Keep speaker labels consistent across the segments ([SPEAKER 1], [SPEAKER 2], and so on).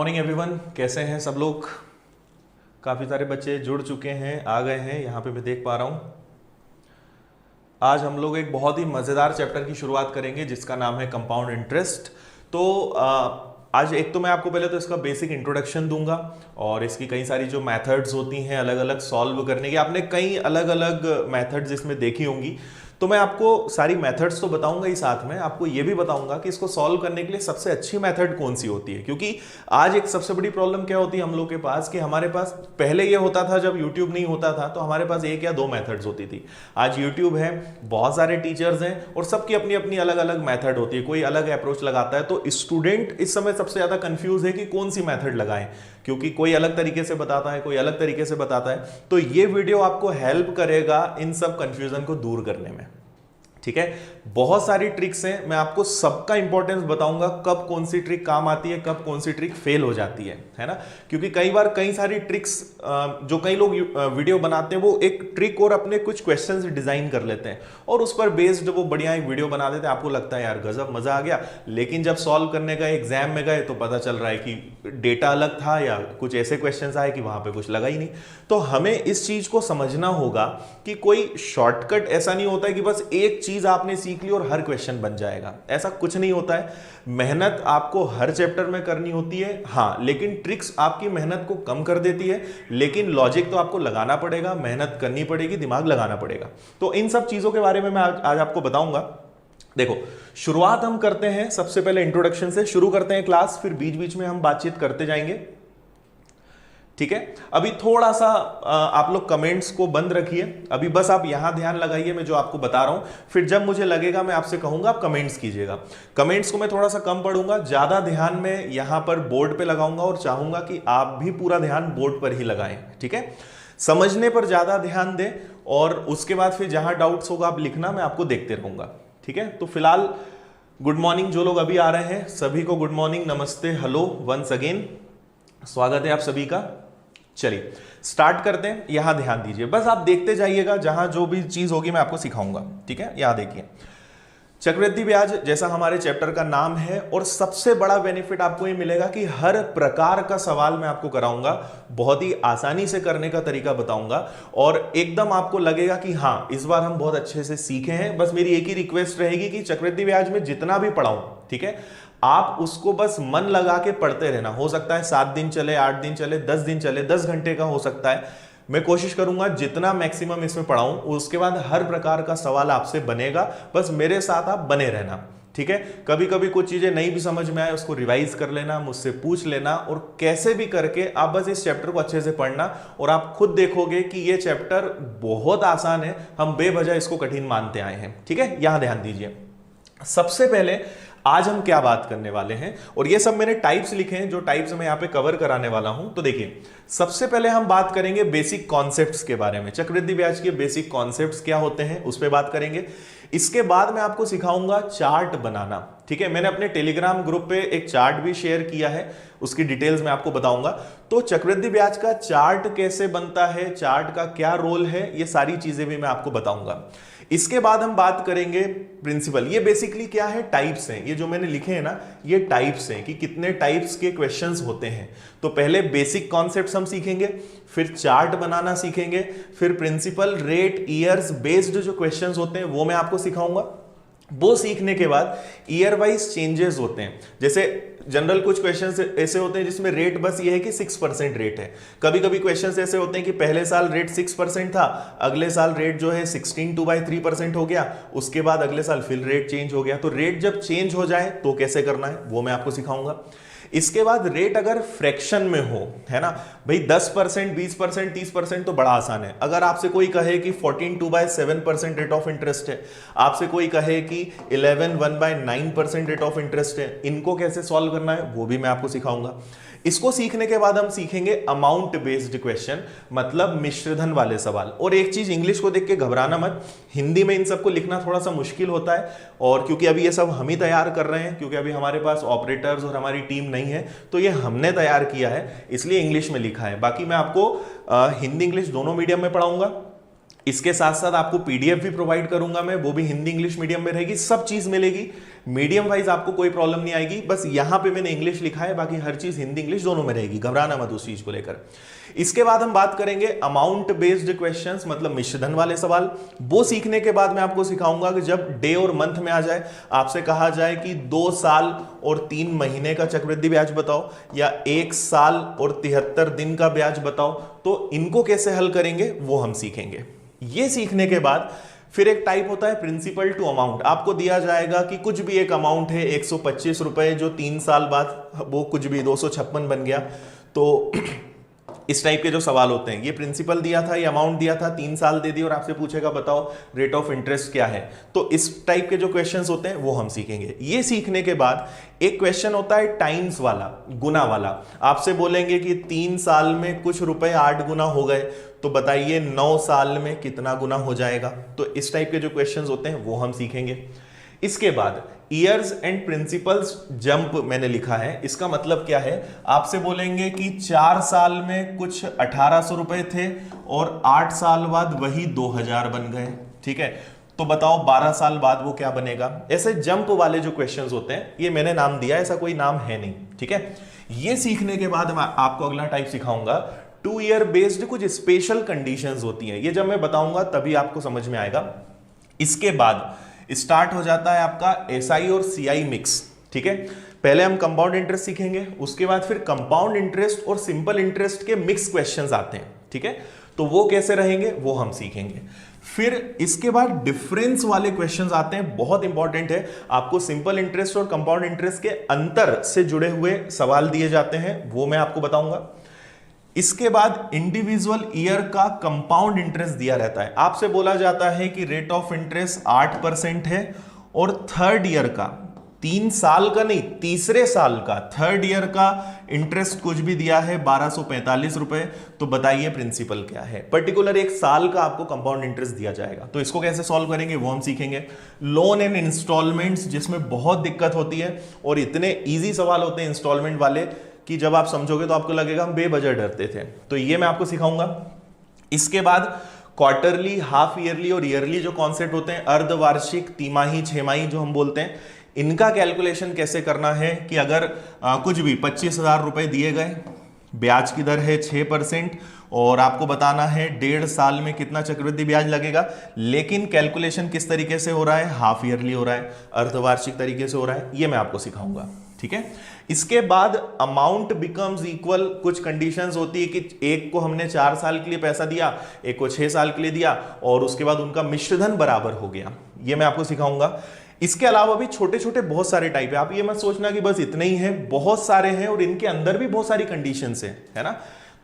[SPEAKER 1] Morning everyone, कैसे हैं सब लोग। काफ़ी सारे बच्चे जुड़ चुके हैं, आ गए हैं, यहाँ पे मैं देख पा रहा हूँ। आज हम लोग एक बहुत ही मज़ेदार चैप्टर की शुरुआत करेंगे जिसका नाम है कंपाउंड इंटरेस्ट। तो आज एक तो मैं आपको पहले तो इसका बेसिक इंट्रोडक्शन दूंगा और इसकी कई सारी जो मेथड्स होती हैं अलग अलग सॉल्व करने की, आपने कई अलग अलग मेथड्स इसमें देखी होंगी। तो मैं आपको सारी मेथड्स तो बताऊंगा ही, साथ में आपको ये भी बताऊंगा कि इसको सॉल्व करने के लिए सबसे अच्छी मेथड कौन सी होती है। क्योंकि आज एक सबसे बड़ी प्रॉब्लम क्या होती है हम लोग के पास कि हमारे पास पहले ये होता था, जब यूट्यूब नहीं होता था तो हमारे पास एक या दो मेथड्स होती थी। आज यूट्यूब है, बहुत सारे टीचर्स हैं और सबकी अपनी अपनी अलग अलग मेथड होती है, कोई अलग अप्रोच लगाता है। तो स्टूडेंट इस समय सबसे ज्यादा कंफ्यूज है कि कौन सी मेथड लगाएं, क्योंकि कोई अलग तरीके से बताता है, कोई अलग तरीके से बताता है। तो ये वीडियो आपको हेल्प करेगा इन सब कंफ्यूजन को दूर करने में। ठीक है, बहुत सारी ट्रिक्स हैं, मैं आपको सबका इंपॉर्टेंस बताऊंगा, कब कौन सी ट्रिक काम आती है, कब कौन सी ट्रिक फेल हो जाती है ना। क्योंकि कई बार कई सारी ट्रिक्स जो कई लोग वीडियो बनाते हैं वो एक ट्रिक और अपने कुछ क्वेश्चंस डिजाइन कर लेते हैं और उस पर बेस्ड वो बढ़िया एक वीडियो बना देते हैं। आपको लगता है यार गजब मजा आ गया, लेकिन जब सॉल्व करने का एग्जाम में गए तो पता चल रहा है कि डेटा अलग था या कुछ ऐसे क्वेश्चन आए कि वहां पे कुछ लगा ही नहीं। तो हमें इस चीज को समझना होगा कि कोई शॉर्टकट ऐसा नहीं होता है कि बस एक चीज आपने सीख ली और हर क्वेश्चन बन जाएगा, ऐसा कुछ नहीं होता है। मेहनत आपको हर चैप्टर में करनी होती है, हाँ, लेकिन ट्रिक्स आपकी मेहनत को कम कर देती है। लेकिन लॉजिक तो आपको लगाना पड़ेगा, मेहनत करनी पड़ेगी, दिमाग लगाना पड़ेगा। तो इन सब चीजों के बारे में मैं आज आपको बताऊंगा। देखो, शुरुआत हम करते हैं सबसे पहले इंट्रोडक्शन से शुरू करते हैं क्लास, फिर बीच बीच में हम बातचीत करते जाएंगे। ठीक है, अभी थोड़ा सा आप लोग कमेंट्स को बंद रखिए, अभी बस आप यहां ध्यान लगाइए मैं जो आपको बता रहा हूं, फिर जब मुझे लगेगा मैं आपसे कहूंगा आप कमेंट्स कीजिएगा। कमेंट्स को मैं थोड़ा सा कम पढ़ूंगा, ज्यादा ध्यान में यहां पर बोर्ड पे लगाऊंगा और चाहूंगा कि आप भी पूरा ध्यान बोर्ड पर ही लगाएं। ठीक है, समझने पर ज्यादा ध्यान दें और उसके बाद फिर जहां डाउट्स होगा आप लिखना, मैं आपको देखते रहूंगा। ठीक है, तो फिलहाल गुड मॉर्निंग, जो लोग अभी आ रहे हैं सभी को गुड मॉर्निंग, नमस्ते, हेलो, वंस अगेन, स्वागत है आप सभी का। चलिए स्टार्ट करते हैं, यहां ध्यान दीजिए, बस आप देखते जाइएगा, जहां जो भी चीज होगी मैं आपको सिखाऊंगा। ठीक है, यहां देखिए, चक्रवृद्धि ब्याज जैसा हमारे चैप्टर का नाम है, और सबसे बड़ा बेनिफिट आपको ये मिलेगा कि हर प्रकार का सवाल मैं आपको कराऊंगा, बहुत ही आसानी से करने का तरीका बताऊंगा और एकदम आपको लगेगा कि हाँ इस बार हम बहुत अच्छे से सीखे हैं। बस मेरी एक ही रिक्वेस्ट रहेगी कि चक्रवृद्धि ब्याज में जितना भी पढ़ाऊं, ठीक है, आप उसको बस मन लगा के पढ़ते रहना। हो सकता है 7 दिन चले, 8 दिन चले, 10 दिन चले, 10 घंटे का हो सकता है। मैं कोशिश करूंगा जितना मैक्सिमम इसमें पढ़ाऊं, उसके बाद हर प्रकार का सवाल आपसे बनेगा, बस मेरे साथ आप बने रहना। ठीक है, कभी कभी कुछ चीजें नहीं भी समझ में आए उसको रिवाइज कर लेना, मुझसे पूछ लेना, और कैसे भी करके आप बस इस चैप्टर को अच्छे से पढ़ना और आप खुद देखोगे कि ये चैप्टर बहुत आसान है, हम बेवजह इसको कठिन मानते आए हैं। ठीक है, यहां ध्यान दीजिए, सबसे पहले आज हम क्या बात करने वाले हैं, और ये सब मैंने टाइप्स लिखे हैं, जो टाइप्स मैं यहां पे कवर कराने वाला हूं। तो देखिए, सबसे पहले हम बात करेंगे बेसिक कॉन्सेप्ट्स के बारे में, चक्रवृद्धि ब्याज के बेसिक कॉन्सेप्ट्स क्या होते हैं उस पर बात करेंगे। इसके बाद मैं आपको सिखाऊंगा चार्ट बनाना। ठीक है, मैंने अपने टेलीग्राम ग्रुप पे एक चार्ट भी शेयर किया है, उसकी डिटेल्स मैं आपको बताऊंगा। तो चक्रवृद्धि ब्याज का चार्ट कैसे बनता है, चार्ट का क्या रोल है, ये सारी चीजें भी मैं आपको बताऊंगा। इसके बाद हम बात करेंगे प्रिंसिपल। ये बेसिकली क्या है, टाइप्स हैं, ये जो मैंने लिखे हैं ना, ये टाइप्स हैं कि कितने टाइप्स के क्वेश्चंस होते हैं। तो पहले बेसिक कॉन्सेप्ट्स हम सीखेंगे, फिर चार्ट बनाना सीखेंगे, फिर प्रिंसिपल, रेट, ईयर्स बेस्ड जो क्वेश्चंस होते हैं वो मैं आपको सिखाऊंगा। वो सीखने के बाद ईयर वाइज चेंजेस होते हैं, जैसे जनरल कुछ क्वेश्चंस ऐसे होते हैं जिसमें रेट बस ये है कि 6% रेट है। कभी कभी क्वेश्चंस ऐसे होते हैं कि पहले साल रेट 6% था, अगले साल रेट जो है 16/3% हो गया, उसके बाद अगले साल फिर रेट चेंज हो गया। तो रेट जब चेंज हो जाए तो कैसे करना है वो मैं आपको सिखाऊंगा। इसके बाद रेट अगर फ्रैक्शन में हो, है ना भाई, 10%, 20%, 30% तो बड़ा आसान है। अगर आपसे कोई कहे कि 14/7% रेट ऑफ इंटरेस्ट है, आपसे कोई कहे कि 11/9% रेट ऑफ इंटरेस्ट है, इनको कैसे सॉल्व करना है वो भी मैं आपको सिखाऊंगा। इसको सीखने के बाद हम सीखेंगे अमाउंट बेस्ड क्वेश्चन, मतलब मिश्रधन वाले सवाल। और एक चीज, इंग्लिश को देख के घबराना मत, हिंदी में इन सबको लिखना थोड़ा सा मुश्किल होता है, और क्योंकि अभी ये सब हम ही तैयार कर रहे हैं, क्योंकि अभी हमारे पास ऑपरेटर्स और हमारी टीम नहीं है, तो ये हमने तैयार किया है, इसलिए इंग्लिश में लिखा है। बाकी मैं आपको हिंदी इंग्लिश दोनों मीडियम में पढ़ाऊंगा। इसके साथ साथ आपको पीडीएफ भी प्रोवाइड करूंगा मैं, वो भी हिंदी इंग्लिश मीडियम में रहेगी, सब चीज मिलेगी। मीडियम वाइज आपको कोई प्रॉब्लम नहीं आएगी, बस यहां पे मैंने इंग्लिश लिखा है, बाकी हर चीज हिंदी इंग्लिश दोनों में रहेगी, घबराना मत उस चीज को लेकर। इसके बाद हम बात करेंगे अमाउंट बेस्ड क्वेश्चंस, मतलब मिश्रधन वाले सवाल। वो सीखने के बाद मैं आपको सिखाऊंगा कि जब डे और मंथ में आ जाए, आपसे कहा जाए कि 2 साल और 3 महीने का चक्रवृद्धि ब्याज बताओ या 1 साल और 73 दिन का ब्याज बताओ, तो इनको कैसे हल करेंगे वो हम सीखेंगे। ये सीखने के बाद फिर एक टाइप होता है प्रिंसिपल टू अमाउंट। आपको दिया जाएगा कि कुछ भी एक अमाउंट है 125 रुपए, जो 3 साल बाद वो कुछ भी 256 बन गया, तो इस टाइप के जो सवाल होते हैं, ये प्रिंसिपल दिया था, ये अमाउंट दिया था, 3 साल दे दी और आपसे पूछेगा बताओ रेट ऑफ इंटरेस्ट क्या है, तो इस टाइप के जो क्वेश्चंस होते हैं वो हम सीखेंगे। ये सीखने के बाद एक क्वेश्चन होता है टाइम्स वाला, गुना वाला। आपसे बोलेंगे कि 3 साल में कुछ रुपए 8 गुना हो गए, तो बताइए 9 साल में कितना गुना हो जाएगा। तो इस टाइप के जो क्वेश्चंस होते हैं वो हम सीखेंगे। इसके बाद ईयर्स एंड प्रिंसिपल्स जंप मैंने लिखा है, इसका मतलब क्या है, आपसे बोलेंगे कि 4 साल में कुछ 1800 रुपए थे और 8 साल बाद वही 2000 बन गए, ठीक है, तो बताओ 12 साल बाद वो क्या बनेगा। ऐसे जंप वाले जो क्वेश्चंस होते हैं, ये मैंने नाम दिया, ऐसा कोई नाम है नहीं, ठीक है। ये सीखने के बाद मैं आपको अगला टाइप सिखाऊंगा 2 ईयर बेस्ड कुछ स्पेशल कंडीशंस होती हैं, ये जब मैं बताऊंगा तभी आपको समझ में आएगा। इसके बाद स्टार्ट हो जाता है आपका एसआई और सीआई मिक्स, ठीक है। पहले हम कंपाउंड इंटरेस्ट सीखेंगे, उसके बाद फिर कंपाउंड इंटरेस्ट और सिंपल इंटरेस्ट के मिक्स क्वेश्चंस आते हैं, ठीक है, तो वो कैसे रहेंगे वो हम सीखेंगे। फिर इसके बाद डिफरेंस वाले क्वेश्चंस आते हैं, बहुत इंपॉर्टेंट है, आपको सिंपल इंटरेस्ट और कंपाउंड इंटरेस्ट के अंतर से जुड़े हुए सवाल दिए जाते हैं, वो मैं आपको बताऊंगा। इसके बाद इंडिविजुअल ईयर का कंपाउंड इंटरेस्ट दिया रहता है, आपसे बोला जाता है कि रेट ऑफ इंटरेस्ट 8% है और थर्ड ईयर का, 3 साल का नहीं, तीसरे साल का थर्ड ईयर का इंटरेस्ट कुछ भी दिया है 1245 रुपए, तो बताइए प्रिंसिपल क्या है। पर्टिकुलर 1 साल का आपको कंपाउंड इंटरेस्ट दिया जाएगा, तो इसको कैसे सॉल्व करेंगे वो हम सीखेंगे। लोन एंड इंस्टॉलमेंट्स, जिसमें बहुत दिक्कत होती है और इतने ईजी सवाल होते हैं इंस्टॉलमेंट वाले कि जब आप समझोगे तो आपको लगेगा हम बेवजह डरते थे, तो ये मैं आपको सिखाऊंगा। इसके बाद क्वार्टरली, हाफ ईयरली और ईयरली जो कॉन्सेप्ट होते हैं, अर्धवार्षिक, तिमाही, छमाही जो हम बोलते हैं, इनका कैलकुलेशन कैसे करना है कि अगर कुछ भी 25,000 रुपए दिए गए, ब्याज की दर है 6% और आपको बताना है 1.5 साल में कितना चक्रवृद्धि ब्याज लगेगा, लेकिन कैलकुलेशन किस तरीके से हो रहा है, हाफ ईयरली हो रहा है, अर्धवार्षिक तरीके से हो रहा है, ये मैं आपको सिखाऊंगा, ठीक है। इसके बाद अमाउंट बिकम्स इक्वल, कुछ कंडीशंस होती है कि एक को हमने 4 साल के लिए पैसा दिया, एक को 6 साल के लिए दिया और उसके बाद उनका मिश्रधन बराबर हो गया, ये मैं आपको सिखाऊंगा। इसके अलावा भी छोटे छोटे बहुत सारे टाइप है, आप ये मत सोचना कि बस इतने ही हैं, बहुत सारे हैं और इनके अंदर भी बहुत सारी कंडीशंस है ना,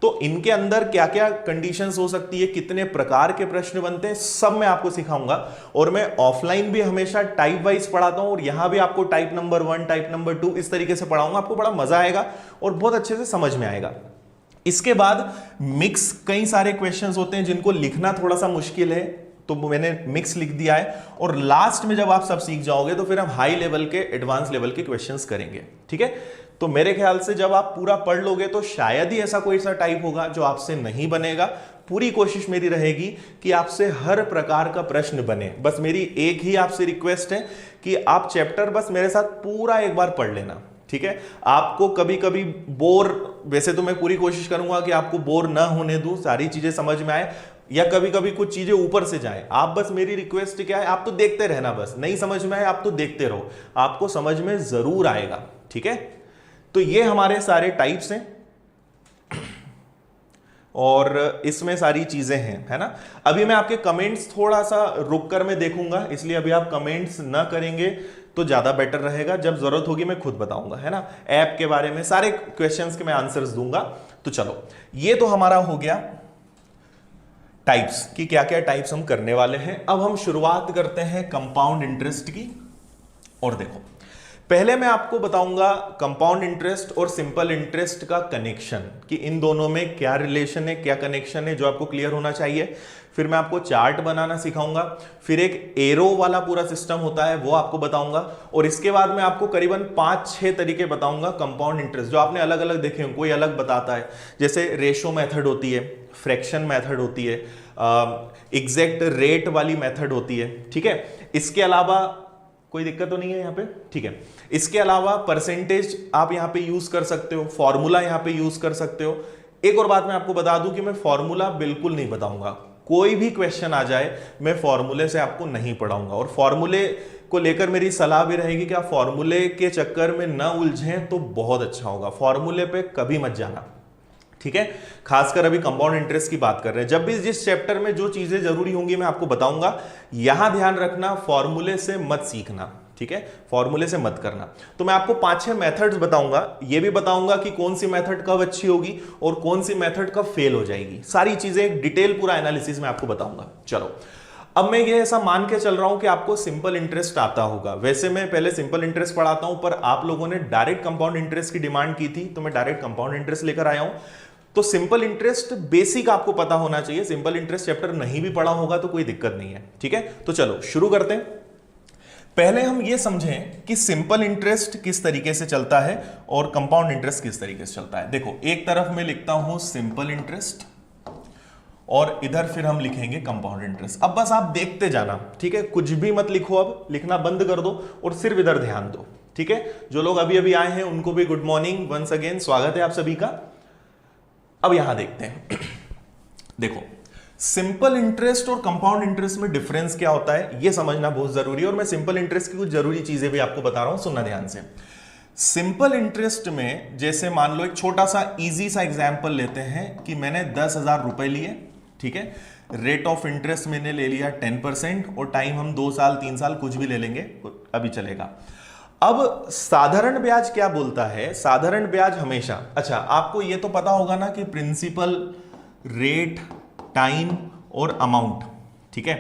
[SPEAKER 1] तो इनके अंदर क्या क्या कंडीशंस हो सकती है, कितने प्रकार के प्रश्न बनते हैं, सब मैं आपको सिखाऊंगा। और मैं ऑफलाइन भी हमेशा टाइप वाइज पढ़ाता हूं और यहां भी आपको टाइप नंबर 1, टाइप नंबर 2 इस तरीके से पढ़ाऊंगा, आपको बड़ा मजा आएगा और बहुत अच्छे से समझ में आएगा। इसके बाद मिक्स, कई सारे क्वेश्चंस होते हैं जिनको लिखना थोड़ा सा मुश्किल है, तो मैंने मिक्स लिख दिया है। और लास्ट में जब आप सब सीख जाओगे तो फिर हम हाई लेवल के, एडवांस लेवल के क्वेश्चंस करेंगे, ठीक है। तो मेरे ख्याल से जब आप पूरा पढ़ लोगे तो शायद ही ऐसा कोई सा टाइप होगा जो आपसे नहीं बनेगा। पूरी कोशिश मेरी रहेगी कि आपसे हर प्रकार का प्रश्न बने। बस मेरी एक ही आपसे रिक्वेस्ट है कि आप चैप्टर बस मेरे साथ पूरा एक बार पढ़ लेना, ठीक है। आपको कभी कभी बोर, वैसे तो मैं पूरी कोशिश करूंगा कि आपको बोर ना होने दूं, सारी चीजें समझ में आए, या कभी कभी कुछ चीजें ऊपर से जाए, आप बस, मेरी रिक्वेस्ट क्या है, आप तो देखते रहना, बस नहीं समझ में आए आप तो देखते रहो, आपको समझ में जरूर आएगा, ठीक है। तो ये हमारे सारे टाइप्स हैं और इसमें सारी चीजें हैं, है ना। अभी मैं आपके कमेंट्स थोड़ा सा रुक कर मैं देखूंगा, इसलिए अभी आप कमेंट्स ना करेंगे तो ज्यादा बेटर रहेगा, जब जरूरत होगी मैं खुद बताऊंगा, है ना। ऐप के बारे में सारे क्वेश्चंस के मैं आंसर्स दूंगा। तो चलो, ये तो हमारा हो गया टाइप्स की, क्या क्या टाइप्स हम करने वाले हैं। अब हम शुरुआत करते हैं कंपाउंड इंटरेस्ट की। और देखो, पहले मैं आपको बताऊंगा कंपाउंड इंटरेस्ट और सिंपल इंटरेस्ट का कनेक्शन, कि इन दोनों में क्या रिलेशन है, क्या कनेक्शन है, जो आपको क्लियर होना चाहिए। फिर मैं आपको चार्ट बनाना सिखाऊंगा, फिर एक एरो वाला पूरा सिस्टम होता है वो आपको बताऊंगा, और इसके बाद मैं आपको करीबन 5-6 तरीके बताऊंगा कंपाउंड इंटरेस्ट, जो आपने अलग अलग देखे हों, कोई अलग बताता है, जैसे रेशो मेथड होती है, फ्रैक्शन मेथड होती है, एग्जैक्ट रेट वाली मेथड होती है, ठीक है। इसके अलावा कोई दिक्कत तो नहीं है यहाँ पे? ठीक है। इसके अलावा परसेंटेज आप यहाँ पे यूज कर सकते हो, फॉर्मूला यहाँ पे यूज कर सकते हो। एक और बात मैं आपको बता दूं कि मैं फॉर्मूला बिल्कुल नहीं बताऊंगा, कोई भी क्वेश्चन आ जाए मैं फॉर्मूले से आपको नहीं पढ़ाऊंगा, और फॉर्मूले को लेकर मेरी सलाह भी रहेगी कि आप फॉर्मूले के चक्कर में न उलझें तो बहुत अच्छा होगा। फॉर्मूले पे कभी मत जाना, ठीक है। खासकर अभी कंपाउंड इंटरेस्ट की बात कर रहे हैं, जब भी जिस चैप्टर में जो चीजें जरूरी होंगी मैं आपको बताऊंगा। यहां ध्यान रखना, फॉर्मूले से मत सीखना, ठीक है, फॉर्मूले से मत करना। तो मैं आपको 5-6 मेथड्स बताऊंगा, ये भी बताऊंगा कि कौन सी मेथड कब अच्छी होगी और कौन सी मेथड कब फेल हो जाएगी। सारी चीजें डिटेल पूरा एनालिसिस में आपको बताऊंगा। चलो, अब मैं ये ऐसा मान के चल रहा हूं कि आपको सिंपल इंटरेस्ट आता होगा। वैसे मैं पहले सिंपल इंटरेस्ट पढ़ाता हूं, पर आप लोगों ने डायरेक्ट कंपाउंड इंटरेस्ट की डिमांड की थी, तो मैं डायरेक्ट कंपाउंड इंटरेस्ट लेकर आया हूं। तो सिंपल इंटरेस्ट बेसिक आपको पता होना चाहिए। सिंपल इंटरेस्ट चैप्टर नहीं भी पढ़ा होगा तो कोई दिक्कत नहीं है, ठीक है। तो चलो शुरू करते हैं। पहले हम ये समझें कि सिंपल इंटरेस्ट किस तरीके से चलता है और कंपाउंड इंटरेस्ट किस तरीके से चलता है। देखो, एक तरफ मैं लिखता हूं सिंपल इंटरेस्ट और इधर फिर हम लिखेंगे कंपाउंड इंटरेस्ट। अब बस आप देखते जाना, ठीक है, कुछ भी मत लिखो, अब लिखना बंद कर दो और सिर्फ इधर ध्यान दो, ठीक है। जो लोग अभी अभी आए हैं उनको भी गुड मॉर्निंग, वंस अगेन स्वागत है आप सभी का। अब यहां देखते हैं, देखो सिंपल इंटरेस्ट और कंपाउंड इंटरेस्ट में डिफरेंस क्या होता है ये समझना बहुत जरूरी है, और मैं सिंपल इंटरेस्ट की कुछ जरूरी चीजें भी आपको बता रहा हूं, सुनना ध्यान से। सिंपल इंटरेस्ट में जैसे मान लो एक छोटा सा इजी सा एग्जांपल लेते हैं कि मैंने 10,000 रुपए लिए, ठीक है, रेट ऑफ इंटरेस्ट मैंने ले लिया 10% और टाइम हम 2 साल 3 साल कुछ भी ले लेंगे, अभी चलेगा। अब साधारण ब्याज क्या बोलता है? साधारण ब्याज हमेशा, अच्छा आपको यह तो पता होगा ना कि प्रिंसिपल, रेट, टाइम और अमाउंट, ठीक है।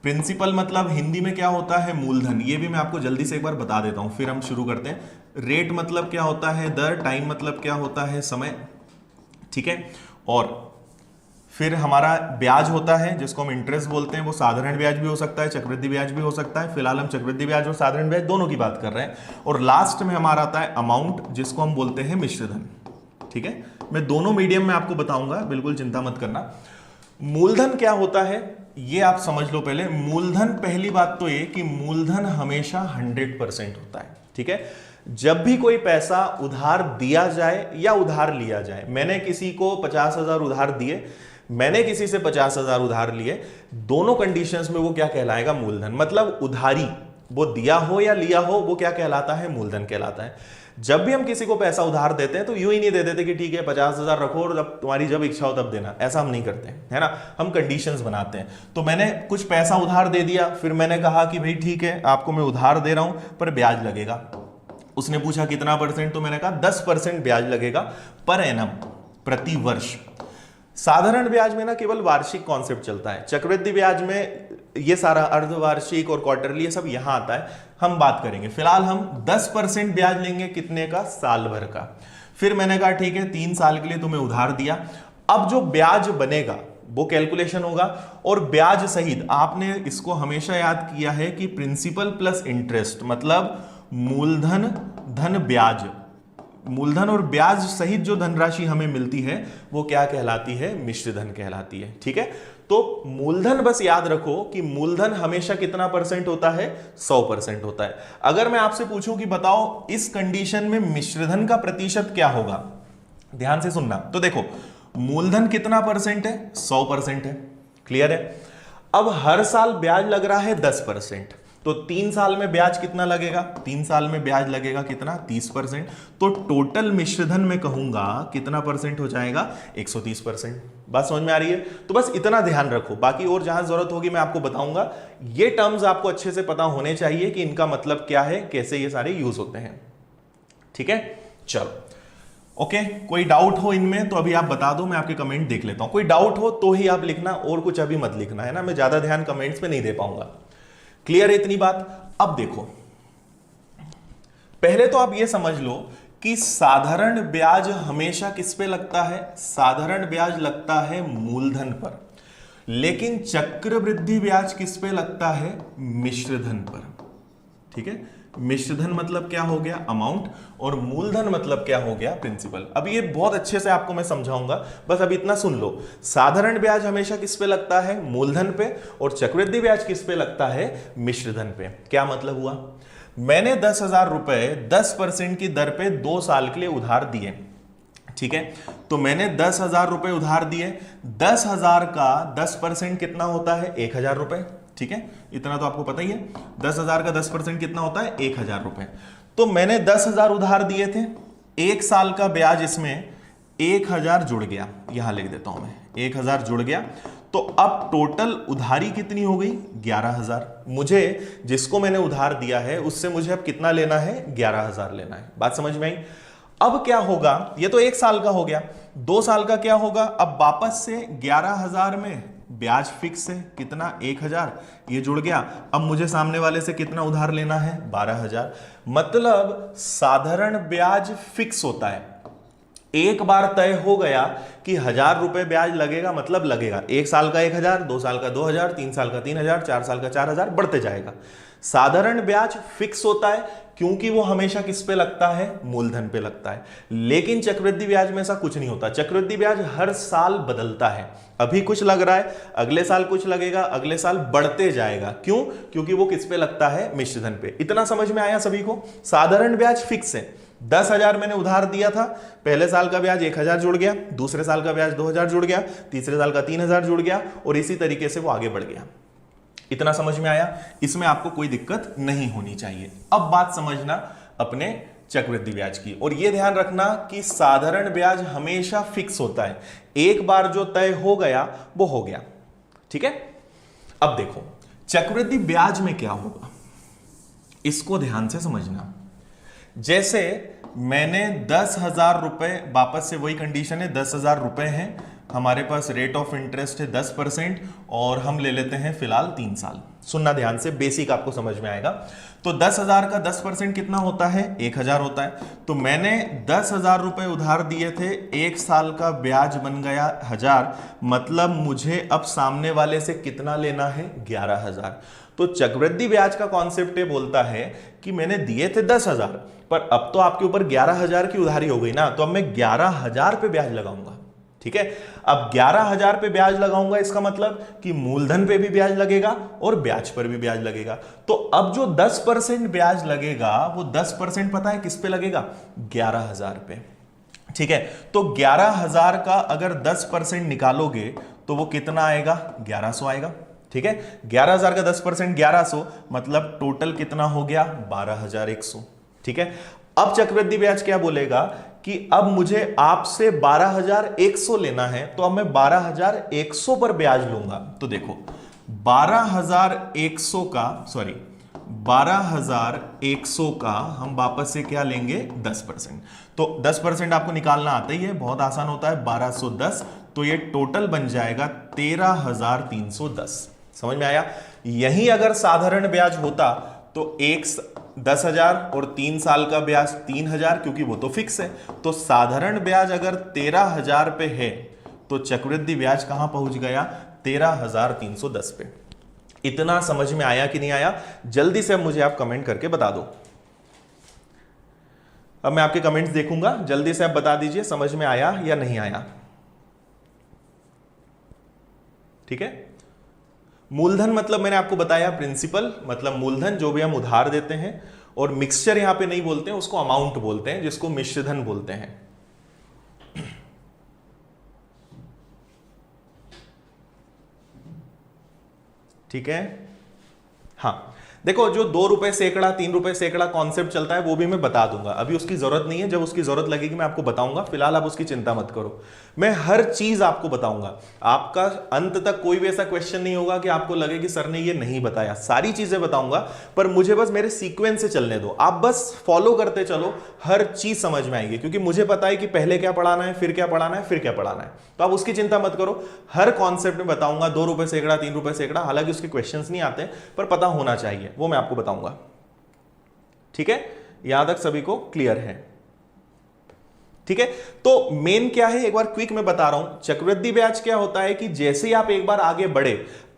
[SPEAKER 1] प्रिंसिपल मतलब हिंदी में क्या होता है? मूलधन। ये भी मैं आपको जल्दी से एक बार बता देता हूं, फिर हम शुरू करते हैं। रेट मतलब क्या होता है? दर। टाइम मतलब क्या होता है? समय, ठीक है। और फिर हमारा ब्याज होता है जिसको हम इंटरेस्ट बोलते हैं, वो साधारण ब्याज भी हो सकता है, चक्रवृद्धि ब्याज भी हो सकता है। फिलहाल हम चक्रवृद्धि ब्याज और साधारण ब्याज दोनों की बात कर रहे हैं। और लास्ट में हमारा आता है अमाउंट, जिसको हम बोलते हैं मिश्रधन, ठीक है। मैं दोनों मीडियम में आपको बताऊंगा, बिल्कुल चिंता मत करना। मूलधन क्या होता है ये आप समझ लो पहले। मूलधन, पहली बात तो ये कि मूलधन हमेशा 100% होता है, ठीक है। जब भी कोई पैसा उधार दिया जाए या उधार लिया जाए, मैंने किसी को 50,000 उधार दिए, मैंने किसी से 50,000 उधार लिए, दोनों कंडीशंस में वो क्या कहलाएगा? मूलधन। मतलब उधारी वो दिया हो या लिया हो, वो क्या कहलाता है? मूलधन कहलाता है। जब भी हम किसी को पैसा उधार देते हैं तो यूं ही नहीं दे देते कि ठीक है 50,000 रखो और जब तुम्हारी जब इच्छा हो तब देना, ऐसा हम नहीं करते, है ना। हम कंडीशंस बनाते हैं। तो मैंने कुछ पैसा उधार दे दिया, फिर मैंने कहा कि भाई ठीक है आपको मैं उधार दे रहा हूं पर ब्याज लगेगा। उसने पूछा कितना परसेंट, तो मैंने कहा 10% ब्याज लगेगा पर एनम, प्रति वर्ष। साधारण ब्याज में ना केवल वार्षिक कॉन्सेप्ट चलता है। चक्रवृद्धि ब्याज में ये सारा अर्धवार्षिक और क्वार्टरली ये सब यहां आता है, हम बात करेंगे। फिलहाल हम 10% ब्याज लेंगे, कितने का? साल भर का। फिर मैंने कहा ठीक है 3 साल के लिए तुम्हें उधार दिया। अब जो ब्याज बनेगा वो कैलकुलेशन होगा, और ब्याज सहित आपने इसको हमेशा याद किया है कि प्रिंसिपल प्लस इंटरेस्ट, मतलब मूलधन धन ब्याज, मूलधन और ब्याज सहित जो धनराशि हमें मिलती है वो क्या कहलाती है? मिश्रधन कहलाती है, ठीक है। तो मूलधन बस याद रखो कि मूलधन हमेशा कितना परसेंट होता है? 100% होता है। अगर मैं आपसे पूछूं कि बताओ इस कंडीशन में मिश्रधन का प्रतिशत क्या होगा, ध्यान से सुनना। तो देखो मूलधन कितना परसेंट है? 100% है, क्लियर है। अब हर साल ब्याज लग रहा है 10%, तो 3 साल में ब्याज कितना लगेगा? 3 साल में ब्याज लगेगा कितना? 30%। तो टोटल मिश्रधन में कहूंगा कितना परसेंट हो जाएगा? 130%। बात समझ में आ रही है? तो बस इतना ध्यान रखो, बाकी और जहां जरूरत होगी मैं आपको बताऊंगा। ये टर्म्स आपको अच्छे से पता होने चाहिए कि इनका मतलब क्या है, कैसे ये सारे यूज होते हैं, ठीक है। चलो ओके, कोई डाउट हो इनमें तो अभी आप बता दो, मैं आपके कमेंट देख लेता हूं। कोई डाउट हो तो ही आप लिखना, और कुछ अभी मत लिखना, है ना। मैं ज्यादा ध्यान कमेंट्स पे नहीं दे पाऊंगा। क्लियर है इतनी बात? अब देखो, पहले तो आप ये समझ लो कि साधारण ब्याज हमेशा किस पे लगता है? साधारण ब्याज लगता है मूलधन पर, लेकिन चक्रवृद्धि ब्याज किस पे लगता है? मिश्रधन पर, ठीक है। मिश्रधन मतलब क्या हो गया, अमाउंट, और मूलधन मतलब क्या हो गया, प्रिंसिपल। अब ये बहुत अच्छे से आपको मैं समझाऊंगा, बस अब इतना सुन लो। साधारण ब्याज हमेशा किस पे लगता है, मूलधन पे, और चक्रवृद्धि ब्याज किस पे लगता है, मिश्रधन पे। क्या मतलब हुआ, मैंने 10,000 रुपए 10% की दर पे 2 साल के लिए उधार दिए, ठीक है। तो मैंने 10,000 रुपए उधार दिए, 10,000 का 10% कितना होता है, 1,000 रुपए, ठीक है। इतना तो आपको पता ही है, 10,000 का 10% कितना होता है, 1,000 रुपए। तो मैंने 10,000 उधार दिए थे, 1 साल का ब्याज इसमें 1,000 जुड़ गया, यहां लिख देता हूं मैं, 1,000 जुड़ गया। तो अब टोटल उधारी कितनी हो गई, 11,000। मुझे जिसको मैंने उधार दिया है उससे मुझे अब कितना लेना है, 11,000 लेना है। बात समझ में आई। अब क्या होगा, ये तो 1 साल का हो गया, 2 साल का क्या होगा, अब वापस से 11,000 में ब्याज फिक्स है, कितना, 1,000, ये जुड़ गया। अब मुझे सामने वाले से कितना उधार लेना है, 12,000। मतलब साधारण ब्याज फिक्स होता है, एक बार तय हो गया कि 1,000 रुपए ब्याज लगेगा, मतलब लगेगा। 1 साल का 1,000, 2 साल का 2,000, 3 साल का 3,000, 4 साल का 4,000, बढ़ते जाएगा। साधारण ब्याज फिक्स होता है क्योंकि वो हमेशा किस पे लगता है, मूलधन पे लगता है। लेकिन चक्रवृद्धि ब्याज में ऐसा कुछ नहीं होता, चक्रवृद्धि ब्याज हर साल बदलता है। अभी कुछ लग रहा है, अगले साल कुछ लगेगा, अगले साल बढ़ते जाएगा। क्यों, क्योंकि वो किस पे लगता है, मिश्रधन पे। इतना समझ में आया सभी को। साधारण ब्याज फिक्स है, 10,000 मैंने उधार दिया था, पहले साल का ब्याज 1,000 जुड़ गया, दूसरे साल का ब्याज 2,000 जुड़ गया, तीसरे साल का 3,000 जुड़ गया, और इसी तरीके से वो आगे बढ़ गया। इतना समझ में आया, इसमें आपको कोई दिक्कत नहीं होनी चाहिए। अब बात समझना अपने चक्रवृद्धि ब्याज की, और यह ध्यान रखना कि साधारण ब्याज हमेशा फिक्स होता है, एक बार जो तय हो गया वो हो गया, ठीक है। अब देखो चक्रवृद्धि ब्याज में क्या होगा, इसको ध्यान से समझना। जैसे मैंने 10,000 रुपए, वापस से वही कंडीशन है, 10,000 रुपए हैं, हमारे पास रेट ऑफ इंटरेस्ट है 10%, और हम ले लेते हैं फिलहाल 3 साल। सुनना ध्यान से, बेसिक आपको समझ में आएगा। तो 10,000 का 10% कितना होता है, 1,000 होता है। तो मैंने 10,000 रुपए उधार दिए थे, 1 साल का ब्याज बन गया 1,000, मतलब मुझे अब सामने वाले से कितना लेना है, 11,000। तो चक्रवृद्धि ब्याज का कॉन्सेप्ट ये बोलता है कि मैंने दिए थे 10,000, पर अब तो आपके ऊपर 11,000 की उधारी हो गई ना, तो अब मैं 11,000 पे ब्याज लगाऊंगा, ठीक है। अब 11,000 पे ब्याज लगाऊंगा, इसका मतलब कि मूलधन पे भी ब्याज लगेगा और ब्याज पर भी ब्याज लगेगा। तो अब जो 10% ब्याज लगेगा, वो 10% पता है किस पे लगेगा, 11,000 पे, ठीक है। तो 11,000 का अगर 10% निकालोगे तो वो कितना आएगा, 1,100 आएगा, ठीक है। 11,000 का 10% 1,100, मतलब टोटल कितना हो गया, 12,100, ठीक है। अब चक्रवृद्धि ब्याज क्या बोलेगा कि अब मुझे आपसे 12,100 लेना है, तो अब मैं 12,100 पर ब्याज लूंगा। तो देखो 12,100 का, सॉरी 12,100 का हम वापस से क्या लेंगे, 10%। तो 10% आपको निकालना आता ही है, बहुत आसान होता है, 1210। तो ये टोटल बन जाएगा 13,310। समझ में आया। यही अगर साधारण ब्याज होता तो 10,000 और 3 साल का ब्याज 3,000, क्योंकि वो तो फिक्स है। तो साधारण ब्याज अगर 13,000 पे है तो चक्रवृद्धि ब्याज कहां पहुंच गया, 13,310 पे। इतना समझ में आया कि नहीं आया, जल्दी से मुझे आप कमेंट करके बता दो। अब मैं आपके कमेंट्स देखूंगा, जल्दी से आप बता दीजिए समझ में आया या नहीं आया, ठीक है। मूलधन मतलब मैंने आपको बताया प्रिंसिपल, मतलब मूलधन जो भी हम उधार देते हैं, और मिक्सचर यहां पे नहीं बोलते हैं, उसको अमाउंट बोलते हैं, जिसको मिश्रधन बोलते हैं। ठीक है, हाँ देखो जो 2 रुपए सैकड़ा 3 रुपए सैकड़ा कॉन्सेप्ट चलता है वो भी मैं बता दूंगा, अभी उसकी जरूरत नहीं है, जब उसकी जरूरत लगेगी मैं आपको बताऊंगा, फिलहाल आप उसकी चिंता मत करो। मैं हर चीज आपको बताऊंगा, आपका अंत तक कोई भी ऐसा क्वेश्चन नहीं होगा कि आपको लगे कि सर ने ये नहीं बताया, सारी चीजें बताऊंगा, पर मुझे बस मेरे सीक्वेंस से चलने दो, आप बस फॉलो करते चलो, हर चीज समझ में आएगी, क्योंकि मुझे पता है कि पहले क्या पढ़ाना है, फिर क्या पढ़ाना है, फिर क्या पढ़ाना है, तो आप उसकी चिंता मत करो, हर कॉन्सेप्ट में बताऊंगा। 2 रुपए सैकड़ा 3 रुपए सैकड़ा, हालांकि उसके क्वेश्चंस नहीं आते, पर पता होना चाहिए, वो मैं आपको बताऊंगा। ठीक है, यहां तक सभी को क्लियर है? ठीक है, तो मेन क्या है एक बार क्विक में बता रहा हूं। चक्रवृद्धि ब्याज क्या होता है कि जैसे ही आप एक बार आगे बढ़े,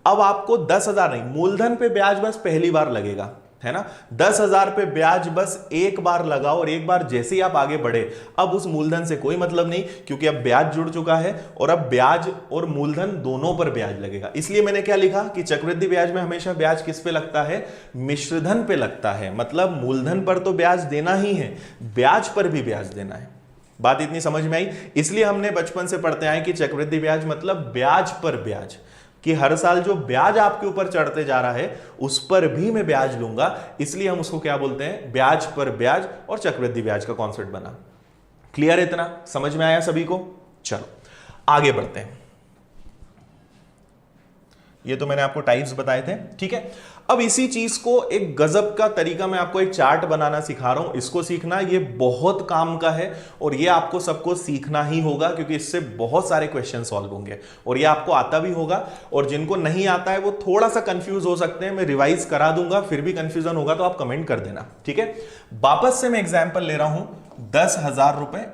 [SPEAKER 1] अब आपको 10,000 नहीं, मूलधन पे ब्याज बस पहली बार लगेगा, है ना। 10,000 पे ब्याज बस एक बार लगाओ और एक बार जैसे ही आप आगे बढ़े, अब उस मूलधन से कोई मतलब नहीं, क्योंकि अब ब्याज जुड़ चुका है और अब ब्याज और मूलधन दोनों पर ब्याज लगेगा। इसलिए मैंने क्या लिखा कि चक्रवृद्धि ब्याज में हमेशा ब्याज किस पे लगता है, मिश्रधन पे लगता है। मतलब मूलधन पर तो ब्याज देना ही है, ब्याज पर भी ब्याज देना है। बात इतनी समझ में आई। इसलिए हमने बचपन से पढ़ते आए कि चक्रवृद्धि ब्याज मतलब ब्याज पर ब्याज, कि हर साल जो ब्याज आपके ऊपर चढ़ते जा रहा है उस पर भी मैं ब्याज लूंगा। इसलिए हम उसको क्या बोलते हैं, ब्याज पर ब्याज, और चक्रवृद्धि ब्याज का कॉन्सेप्ट बना। क्लियर है? इतना समझ में आया सभी को? चलो आगे बढ़ते हैं। ये तो मैंने आपको टाइप्स बताए थे, ठीक है। अब इसी चीज को एक गजब का तरीका, मैं आपको एक चार्ट बनाना सिखा रहा हूं। इसको सीखना ये बहुत काम का है और ये आपको सबको सीखना ही होगा, क्योंकि इससे बहुत सारे क्वेश्चन सॉल्व होंगे और ये आपको आता भी होगा। और जिनको नहीं आता है वो थोड़ा सा कंफ्यूज हो सकते हैं, मैं रिवाइज करा दूंगा, फिर भी कंफ्यूजन होगा तो आप कमेंट कर देना, ठीक है। वापस से मैं एग्जाम्पल ले रहा हूं, 10,000 रुपए,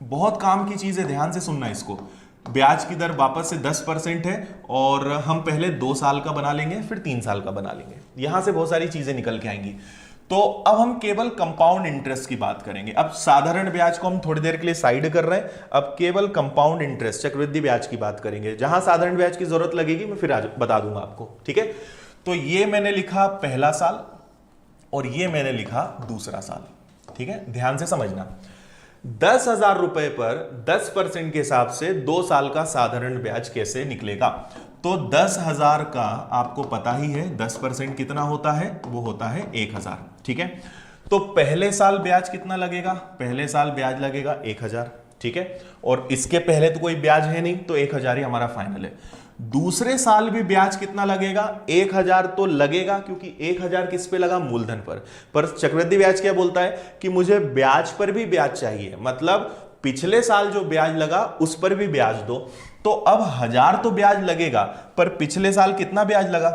[SPEAKER 1] बहुत काम की चीज है, ध्यान से सुनना इसको। ब्याज की दर वापस से 10% है और हम पहले 2 साल का बना लेंगे, फिर 3 साल का बना लेंगे। यहां से बहुत सारी चीजें निकल के आएंगी। तो अब हम केवल कंपाउंड इंटरेस्ट की बात करेंगे। अब साधारण ब्याज को हम थोड़ी देर के लिए साइड कर रहे हैं, अब केवल कंपाउंड इंटरेस्ट, चक्रवृद्धि ब्याज की बात करेंगे। जहां साधारण ब्याज की जरूरत लगेगी मैं फिर आज बता दूंगा आपको, ठीक है। तो ये मैंने लिखा पहला साल और ये मैंने लिखा दूसरा साल, ठीक है। ध्यान से समझना, 10,000 रुपए पर 10% के हिसाब से 2 साल का साधारण ब्याज कैसे निकलेगा। तो 10,000 का आपको पता ही है 10% कितना होता है, वो होता है 1,000, ठीक है। तो पहले साल ब्याज कितना लगेगा, पहले साल ब्याज लगेगा 1,000, ठीक है। और इसके पहले तो कोई ब्याज है नहीं, तो 1,000 ही हमारा फाइनल है। दूसरे साल भी ब्याज कितना लगेगा, 1,000 तो लगेगा, क्योंकि 1,000 किस पे लगा, मूलधन पर चक्रवृद्धि ब्याज क्या बोलता है कि मुझे ब्याज पर भी ब्याज चाहिए, मतलब पिछले साल जो ब्याज लगा उस पर भी ब्याज दो। तो अब 1,000 तो ब्याज लगेगा, पर पिछले साल कितना ब्याज लगा,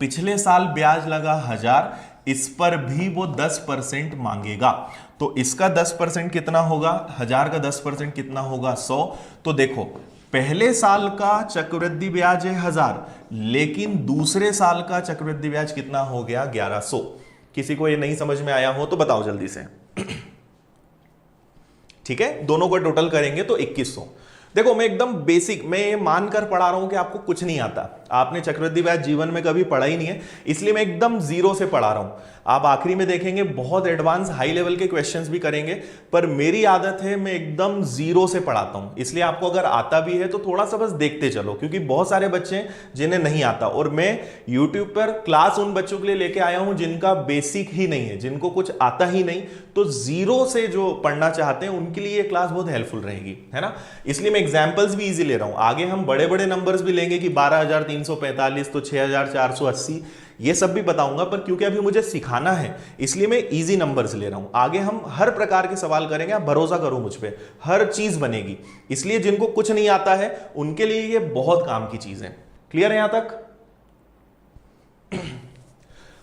[SPEAKER 1] पिछले साल ब्याज लगा 1,000, इस पर भी वो 10% मांगेगा। तो इसका 10% कितना होगा, 1,000 का 10% कितना होगा, 100। तो देखो पहले साल का चक्रवृद्धि ब्याज है 1,000, लेकिन दूसरे साल का चक्रवृद्धि ब्याज कितना हो गया, 1,100। किसी को ये नहीं समझ में आया हो तो बताओ जल्दी से, ठीक है। दोनों को टोटल करेंगे तो 2,100। देखो मैं एकदम बेसिक, मैं ये मानकर पढ़ा रहा हूं कि आपको कुछ नहीं आता, आपने चक्रवृद्धि ब्याज जीवन में कभी पढ़ा ही नहीं है, इसलिए मैं एकदम जीरो से पढ़ा रहा हूं। आप आखिरी में देखेंगे बहुत एडवांस हाई लेवल के क्वेश्चंस भी करेंगे, पर मेरी आदत है मैं एकदम जीरो से पढ़ाता हूं। इसलिए आपको अगर आता भी है तो थोड़ा सा बस देखते चलो, क्योंकि बहुत सारे बच्चे हैं जिन्हें नहीं आता, और मैं यूट्यूब पर क्लास उन बच्चों के लिए लेके आया हूं जिनका बेसिक ही नहीं है, जिनको कुछ आता ही नहीं। तो जीरो से जो पढ़ना चाहते हैं उनके लिए ये क्लास बहुत हेल्पफुल रहेगी, है ना। इसलिए मैं एग्जाम्पल्स भी इजी ले रहा हूं। आगे हम बड़े बड़े नंबर्स भी लेंगे कि 12,345 तो 6,480, ये सब भी बताऊंगा, पर क्योंकि अभी मुझे सिखाना है इसलिए मैं इजी नंबर्स ले रहा हूं। आगे हम हर प्रकार के सवाल करेंगे, आप भरोसा करो मुझ पे, हर चीज बनेगी। इसलिए जिनको कुछ नहीं आता है उनके लिए ये बहुत काम की चीज है। क्लियर है यहां तक?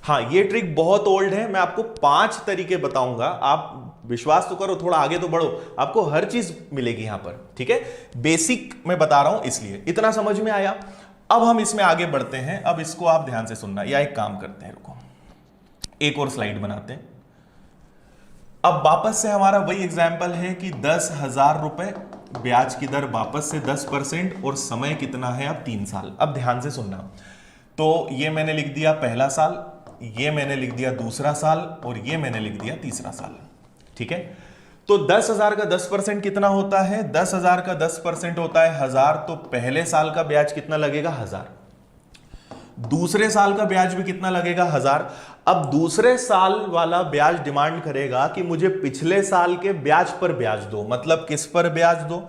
[SPEAKER 1] हाँ, ये ट्रिक बहुत ओल्ड है, मैं आपको 5 तरीके बताऊंगा, आप विश्वास तो करो, थोड़ा आगे तो बढ़ो, आपको हर चीज मिलेगी यहां पर, ठीक है। बेसिक मैं बता रहा हूं, इसलिए इतना समझ में आया। अब हम इसमें आगे बढ़ते हैं। अब इसको आप ध्यान से सुनना, या एक काम करते हैं, रुको एक और स्लाइड बनाते हैं। अब वापस से हमारा वही एग्जाम्पल है कि 10,000 रुपए, ब्याज की दर वापस से 10% और समय कितना है, अब 3 साल। अब ध्यान से सुनना, तो ये मैंने लिख दिया पहला साल, ये मैंने लिख दिया दूसरा साल, और ये मैंने लिख दिया तीसरा साल, ठीक है। तो 10,000 का 10% कितना होता है, 10,000 का 10% होता है 1,000। तो पहले साल का ब्याज कितना लगेगा, 1,000। दूसरे साल का ब्याज भी कितना लगेगा, 1,000। अब दूसरे साल वाला ब्याज डिमांड करेगा कि मुझे पिछले साल के ब्याज पर ब्याज दो, मतलब किस पर ब्याज दो,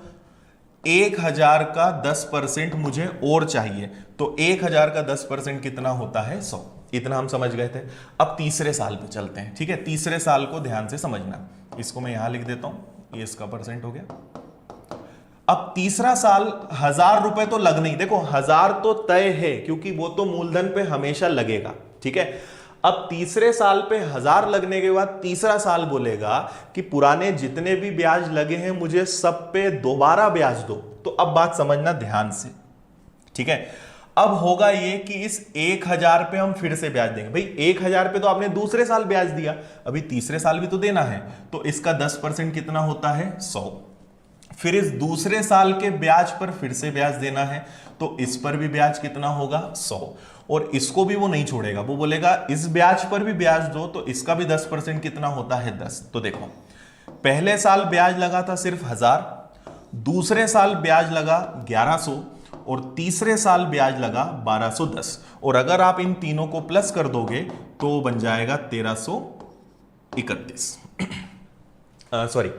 [SPEAKER 1] 1,000 का 10% मुझे और चाहिए। तो 1,000 का 10% कितना होता है, 100। इतना हम समझ गए थे। अब तीसरे साल पे चलते हैं, ठीक है। तीसरे साल को ध्यान से समझना, इसको मैं यहां लिख देता हूं, ये इसका परसेंट हो गया। अब तीसरा साल 1,000 रुपए तो लग नहीं, देखो 1,000 तो तय है क्योंकि वो तो मूलधन पे हमेशा लगेगा, ठीक है। अब तीसरे साल पे 1,000 लगने के बाद तीसरा साल बोलेगा कि पुराने जितने भी ब्याज लगे हैं मुझे सब पे दोबारा ब्याज दो। तो अब बात समझना ध्यान से, ठीक है। अब होगा ये कि इस 1000 पे हम फिर से ब्याज देंगे। भाई 1000 पे तो आपने दूसरे साल ब्याज दिया, अभी तीसरे साल भी तो देना है, तो इसका 10% कितना होता है 100। फिर इस दूसरे साल के ब्याज पर फिर से ब्याज देना है, तो इस पर भी ब्याज कितना होगा 100, और इसको भी वो नहीं छोड़ेगा, वो बोलेगा इस ब्याज पर भी ब्याज दो, तो इसका भी 10% कितना होता है 10। तो देखो पहले साल ब्याज लगा था सिर्फ 1000, दूसरे साल ब्याज लगा 1100, और तीसरे साल ब्याज लगा 1210, और अगर आप इन तीनों को प्लस कर दोगे तो बन जाएगा 1331। सॉरी,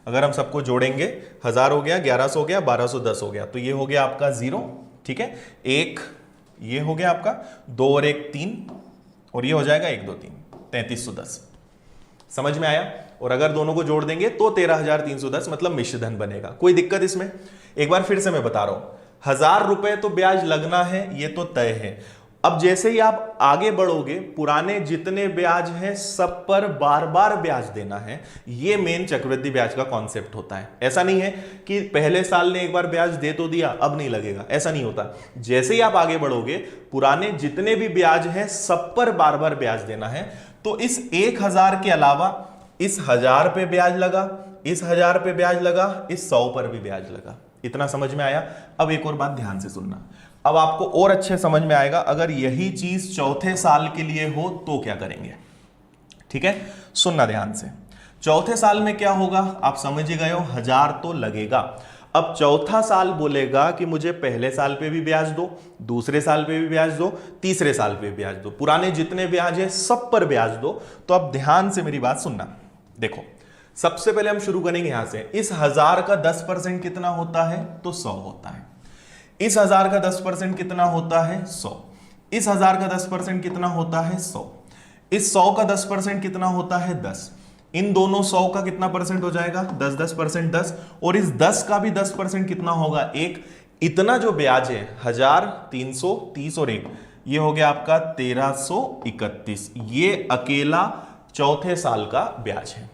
[SPEAKER 1] अगर हम सबको जोड़ेंगे 1000 हो गया, 1100 हो गया, 1210 हो गया, तो ये हो गया आपका 0, ठीक है। एक ये हो गया आपका 2 और 1 3, और ये हो जाएगा 1 2 3 3310। समझ में आया? और अगर दोनों को जोड़ देंगे तो 13310 मतलब मिश्र धन बनेगा। कोई दिक्कत इसमें? एक बार फिर से मैं बता रहा हूं, 1000 रुपए तो ब्याज लगना है, ये तो तय है। अब जैसे ही आप आगे बढ़ोगे, पुराने जितने ब्याज हैं सब पर बार बार ब्याज देना है, ये मेन चक्रवृद्धि ब्याज का कॉन्सेप्ट होता है। ऐसा नहीं है कि पहले साल ने एक बार ब्याज दे तो दिया अब नहीं लगेगा, ऐसा नहीं होता। जैसे ही आप आगे बढ़ोगे, पुराने जितने भी ब्याज हैं सब पर बार बार ब्याज देना है। तो इस 1000 के अलावा इस 1000 पे ब्याज लगा, इस 1000 पे ब्याज लगा, इस 100 पर भी ब्याज लगा। इतना समझ में आया? अब एक और बात ध्यान से सुनना, अब आपको और अच्छे समझ में आएगा। अगर यही चीज चौथे साल के लिए हो तो क्या करेंगे, ठीक है? सुनना ध्यान से। चौथे साल में क्या होगा आप समझ ही गए हो, 1000 तो लगेगा। अब चौथा साल बोलेगा कि मुझे पहले साल पे भी ब्याज दो, दूसरे साल पे भी ब्याज दो, तीसरे साल पे भी ब्याज दो, पुराने जितने ब्याज है सब पर ब्याज दो। तो अब ध्यान से मेरी बात सुनना। देखो सबसे पहले हम शुरू करेंगे यहां से। इस 1000 का 10% कितना होता है तो 100 होता है। इस 1000 का 10% कितना होता है 100। इस 1000 का 10% कितना होता है 100। इस 100 का 10% कितना होता है 10। इन दोनों 100 का कितना परसेंट हो जाएगा 10 10% 10, और इस 10 का भी 10% कितना होगा 1। इतना जो ब्याज है 1000 330 और 1, ये हो गया आपका 1331। ये अकेला चौथे साल का ब्याज है।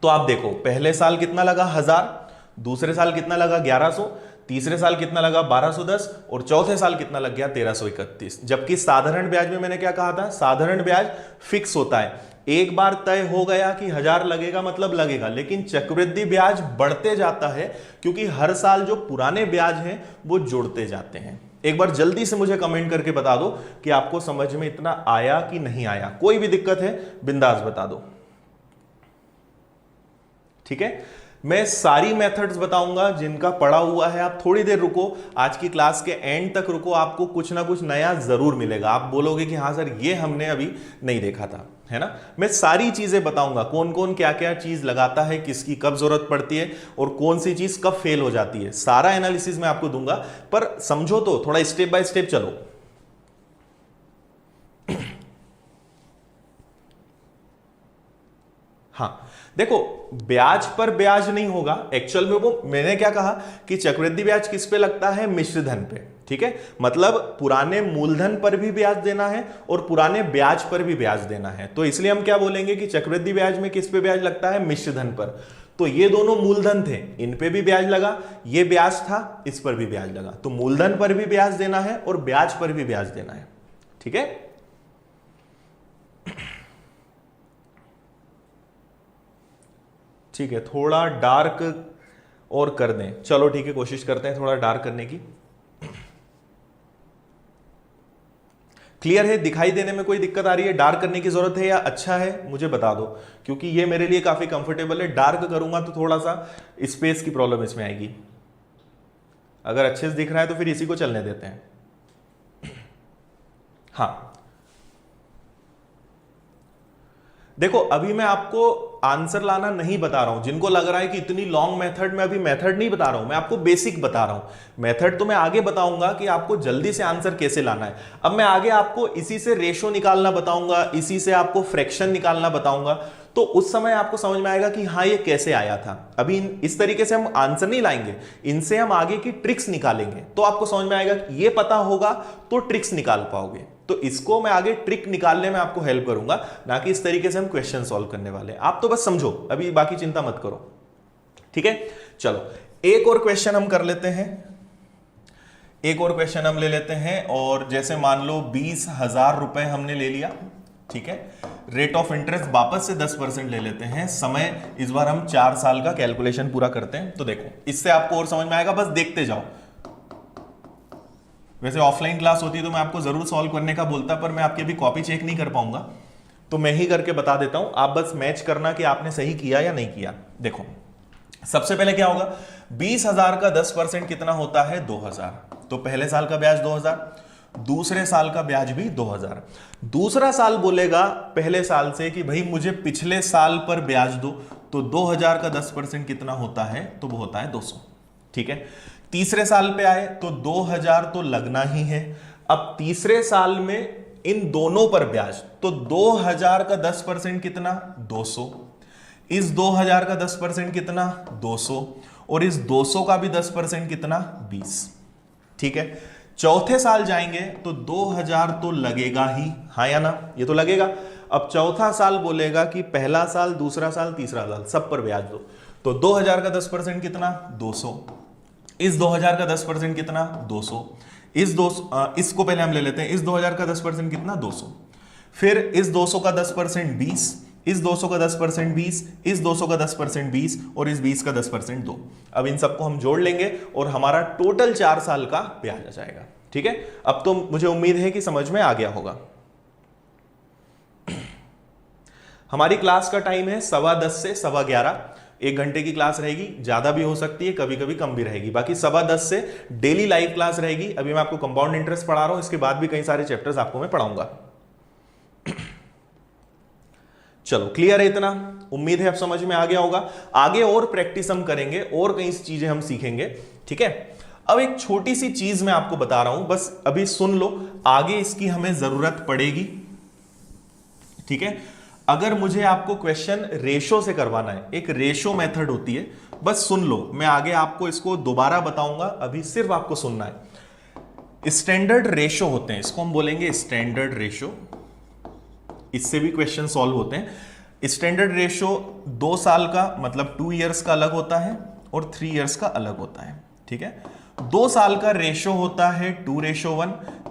[SPEAKER 1] तो आप देखो पहले साल कितना लगा 1000, दूसरे साल कितना लगा 1100, तीसरे साल कितना लगा 1210, और चौथे साल कितना लग गया 1331। जबकि साधारण ब्याज में मैंने क्या कहा था, साधारण ब्याज फिक्स होता है, एक बार तय हो गया कि 1000 लगेगा मतलब लगेगा। लेकिन चक्रवृद्धि ब्याज बढ़ते जाता है क्योंकि हर साल जो पुराने ब्याज हैं वो जुड़ते जाते हैं। एक बार जल्दी से मुझे कमेंट करके बता दो कि आपको समझ में इतना आया कि नहीं आया। कोई भी दिक्कत है बिंदास बता दो, ठीक है? मैं सारी मेथड्स बताऊंगा जिनका पढ़ा हुआ है। आप थोड़ी देर रुको, आज की क्लास के एंड तक रुको, आपको कुछ ना कुछ नया जरूर मिलेगा। आप बोलोगे कि हाँ सर ये हमने अभी नहीं देखा था, है ना? मैं सारी चीजें बताऊंगा, कौन कौन क्या क्या चीज लगाता है, किसकी कब जरूरत पड़ती है और कौन सी चीज कब फेल हो जाती है। सारा एनालिसिस मैं आपको दूंगा, पर समझो तो थोड़ा स्टेप बाय स्टेप चलो। हाँ देखो, ब्याज पर ब्याज नहीं होगा एक्चुअल में। वो मैंने क्या कहा कि चक्रवृद्धि ब्याज किस पे लगता है, मिश्र धन पे, ठीक है? मतलब पुराने मूलधन पर भी ब्याज देना है और पुराने ब्याज पर भी ब्याज देना है। तो इसलिए हम क्या बोलेंगे कि चक्रवृद्धि ब्याज में किस पे ब्याज लगता है, मिश्र धन पर। तो ये दोनों मूलधन थे, इन पे भी ब्याज लगा, ये ब्याज था, इस पर भी ब्याज लगा। तो मूलधन पर भी ब्याज देना है और ब्याज पर भी ब्याज देना है, ठीक है? ठीक है, थोड़ा डार्क और कर दें, चलो ठीक है, कोशिश करते हैं थोड़ा डार्क करने की। क्लियर है? दिखाई देने में कोई दिक्कत आ रही है? डार्क करने की जरूरत है या अच्छा है मुझे बता दो, क्योंकि ये मेरे लिए काफी कंफर्टेबल है। डार्क करूंगा तो थोड़ा सा स्पेस की प्रॉब्लम इसमें आएगी। अगर अच्छे से दिख रहा है तो फिर इसी को चलने देते हैं। हाँ देखो, अभी मैं आपको आंसर लाना नहीं बता रहा हूं। जिनको लग रहा है कि इतनी लॉन्ग मेथड में, अभी मेथड नहीं बता रहा हूं, मैं आपको बेसिक बता रहा हूं। मेथड तो मैं आगे बताऊंगा कि आपको जल्दी से आंसर कैसे लाना है। अब मैं आगे आपको इसी से रेशो निकालना बताऊंगा, इसी से आपको फ्रैक्शन निकालना बताऊंगा। तो उस समय आपको समझ में आएगा कि हाँ ये कैसे आया था। अभी इस तरीके से हम आंसर नहीं लाएंगे, इनसे हम आगे की ट्रिक्स निकालेंगे। तो आपको समझ में आएगा कि ये पता होगा तो ट्रिक्स निकाल पाओगे। तो इसको मैं आगे ट्रिक निकालने में आपको हेल्प करूंगा, ना कि इस तरीके से हम क्वेश्चन सॉल्व करने वाले हैं। आप तो बस समझो, अभी बाकी चिंता मत करो, ठीक है? चलो एक और क्वेश्चन हम कर लेते हैं। एक और क्वेश्चन हम ले लेते हैं, और जैसे मान लो 20,000 रुपए हमने ले लिया, ठीक है। रेट ऑफ इंटरेस्ट वापस से 10% ले लेते हैं। समय इस बार हम 4 साल का कैलकुलेशन पूरा करते हैं। तो देखो इससे आपको और समझ में आएगा, बस देखते जाओ। वैसे ऑफलाइन क्लास होती तो मैं आपको जरूर सॉल्व करने का बोलता, पर मैं आपकी अभी कॉपी चेक नहीं कर पाऊंगा, तो मैं ही करके बता देता हूं। आप बस मैच करना कि आपने सही किया या नहीं किया। देखो सबसे पहले क्या होगा, 20,000 का 10% कितना होता है, 2,000। तो पहले साल का ब्याज 2,000, दूसरे साल का ब्याज भी 2,000। दूसरा साल बोलेगा पहले साल से कि भाई मुझे पिछले साल पर ब्याज दो, तो 2,000 का 10% कितना होता है, तो वो होता है 200, ठीक है। तीसरे साल पे आए तो 2,000 तो लगना ही है। अब तीसरे साल में इन दोनों पर ब्याज, तो 2,000 का 10% कितना, 200। इस 2,000 का 10% कितना, 200, और इस 200 का भी 10% कितना, 20, ठीक है। चौथे साल जाएंगे तो 2,000 तो लगेगा ही, हाँ या ना, ये तो लगेगा। अब चौथा साल बोलेगा कि पहला साल, दूसरा साल, तीसरा साल, सब पर ब्याज दो, तो 2,000 का 10% कितना, 200। इस 2,000 का 10% कितना, 200। इसको पहले हम ले लेते हैं। इस 2,000 का 10% कितना, 200। फिर इस 200 का 10% 20, इस 200 का 10% 20, इस 200 का 10% 20, और इस 20 का 10% 2। अब इन सबको हम जोड़ लेंगे और हमारा टोटल 4 साल का ब्याज आ जाएगा, ठीक है। अब तो मुझे उम्मीद है कि समझ में आ गया होगा। हमारी क्लास का टाइम है 10:15 से 11:15। 1 घंटे की क्लास रहेगी, ज्यादा भी हो सकती है, कभी कभी कम भी रहेगी। बाकी 10:15 से डेली लाइव क्लास रहेगी। अभी मैं आपको कंपाउंड इंटरेस्ट पढ़ा रहा हूं, इसके बाद भी कई सारे चैप्टर्स आपको मैं पढ़ाऊंगा। चलो क्लियर है इतना, उम्मीद है अब समझ में आ गया होगा। आगे और प्रैक्टिस हम करेंगे और कई चीजें हम सीखेंगे, ठीक है। अब एक छोटी सी चीज मैं आपको बता रहा हूं, बस अभी सुन लो, आगे इसकी हमें जरूरत पड़ेगी, ठीक है। अगर मुझे आपको क्वेश्चन रेशो से करवाना है, एक रेशो मेथड होती है, बस सुन लो, मैं आगे आपको इसको दोबारा बताऊंगा, अभी सिर्फ आपको सुनना है। स्टैंडर्ड रेशो होते हैं, इसको हम बोलेंगे स्टैंडर्ड रेशो। इससे भी क्वेश्चन सॉल्व होते हैं। स्टैंडर्ड रेशो 2 साल का मतलब 2 इयर्स का अलग होता है, और 3 इयर्स का अलग होता है, ठीक है। 2 साल का रेशो होता है 2:1,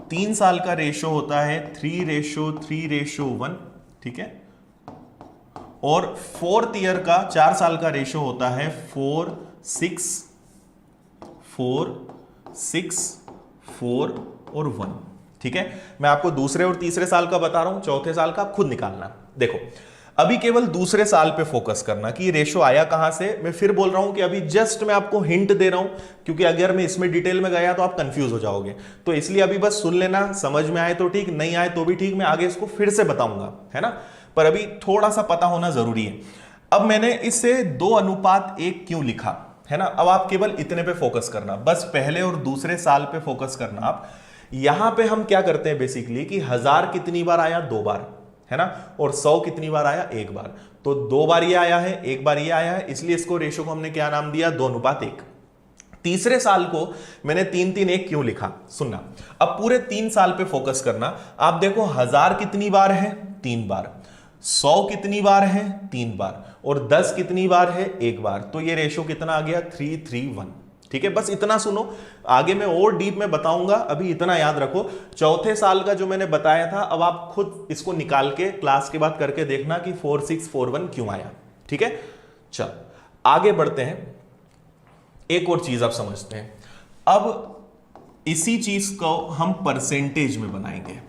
[SPEAKER 1] 3 साल का रेशो होता है 3:3:1, ठीक है। और 4th ईयर का 4 साल का रेशो होता है 4:6:4:6:4 और 1, ठीक है। मैं आपको दूसरे और तीसरे साल का बता रहा हूं, चौथे साल का आप खुद निकालना। देखो अभी केवल दूसरे साल पे फोकस करना कि ये रेशो आया कहां से। मैं फिर बोल रहा हूं कि अभी जस्ट मैं आपको हिंट दे रहा हूं, क्योंकि अगर मैं इसमें डिटेल में गया तो आप कंफ्यूज हो जाओगे। तो इसलिए अभी बस सुन लेना, समझ में आए तो ठीक, नहीं आए तो भी ठीक, मैं आगे इसको फिर से बताऊंगा, है ना। पर अभी थोड़ा सा पता होना जरूरी है। अब मैंने इससे 2:1 क्यों लिखा, है ना। अब आप केवल इतने पे फोकस करना, बस पहले और दूसरे साल पे फोकस करना आप। यहां पे हम क्या करते हैं बेसिकली कि 1000 कितनी बार आया, 2 बार, है ना, और 100 कितनी बार आया, 1 बार। तो 2 बार ये आया है, 1 बार ये आया है, इसलिए इसको रेशो को हमने क्या नाम दिया, 2:1। तीसरे साल को मैंने 3:1 क्यों लिखा, सुनना। अब पूरे 3 साल पे फोकस करना। आप देखो 1000 कितनी बार है, 3 बार, 100 कितनी बार है, 3 बार, और 10 कितनी बार है, 1 बार। तो ये रेशो कितना आ गया, 3:3:1, ठीक है। बस इतना सुनो, आगे मैं और डीप में बताऊंगा, अभी इतना याद रखो। चौथे साल का जो मैंने बताया था, अब आप खुद इसको निकाल के क्लास के बाद करके देखना कि 4:6:4:1 क्यों आया, ठीक है। चल आगे बढ़ते हैं, एक और चीज आप समझते हैं। अब इसी चीज को हम परसेंटेज में बनाएंगे,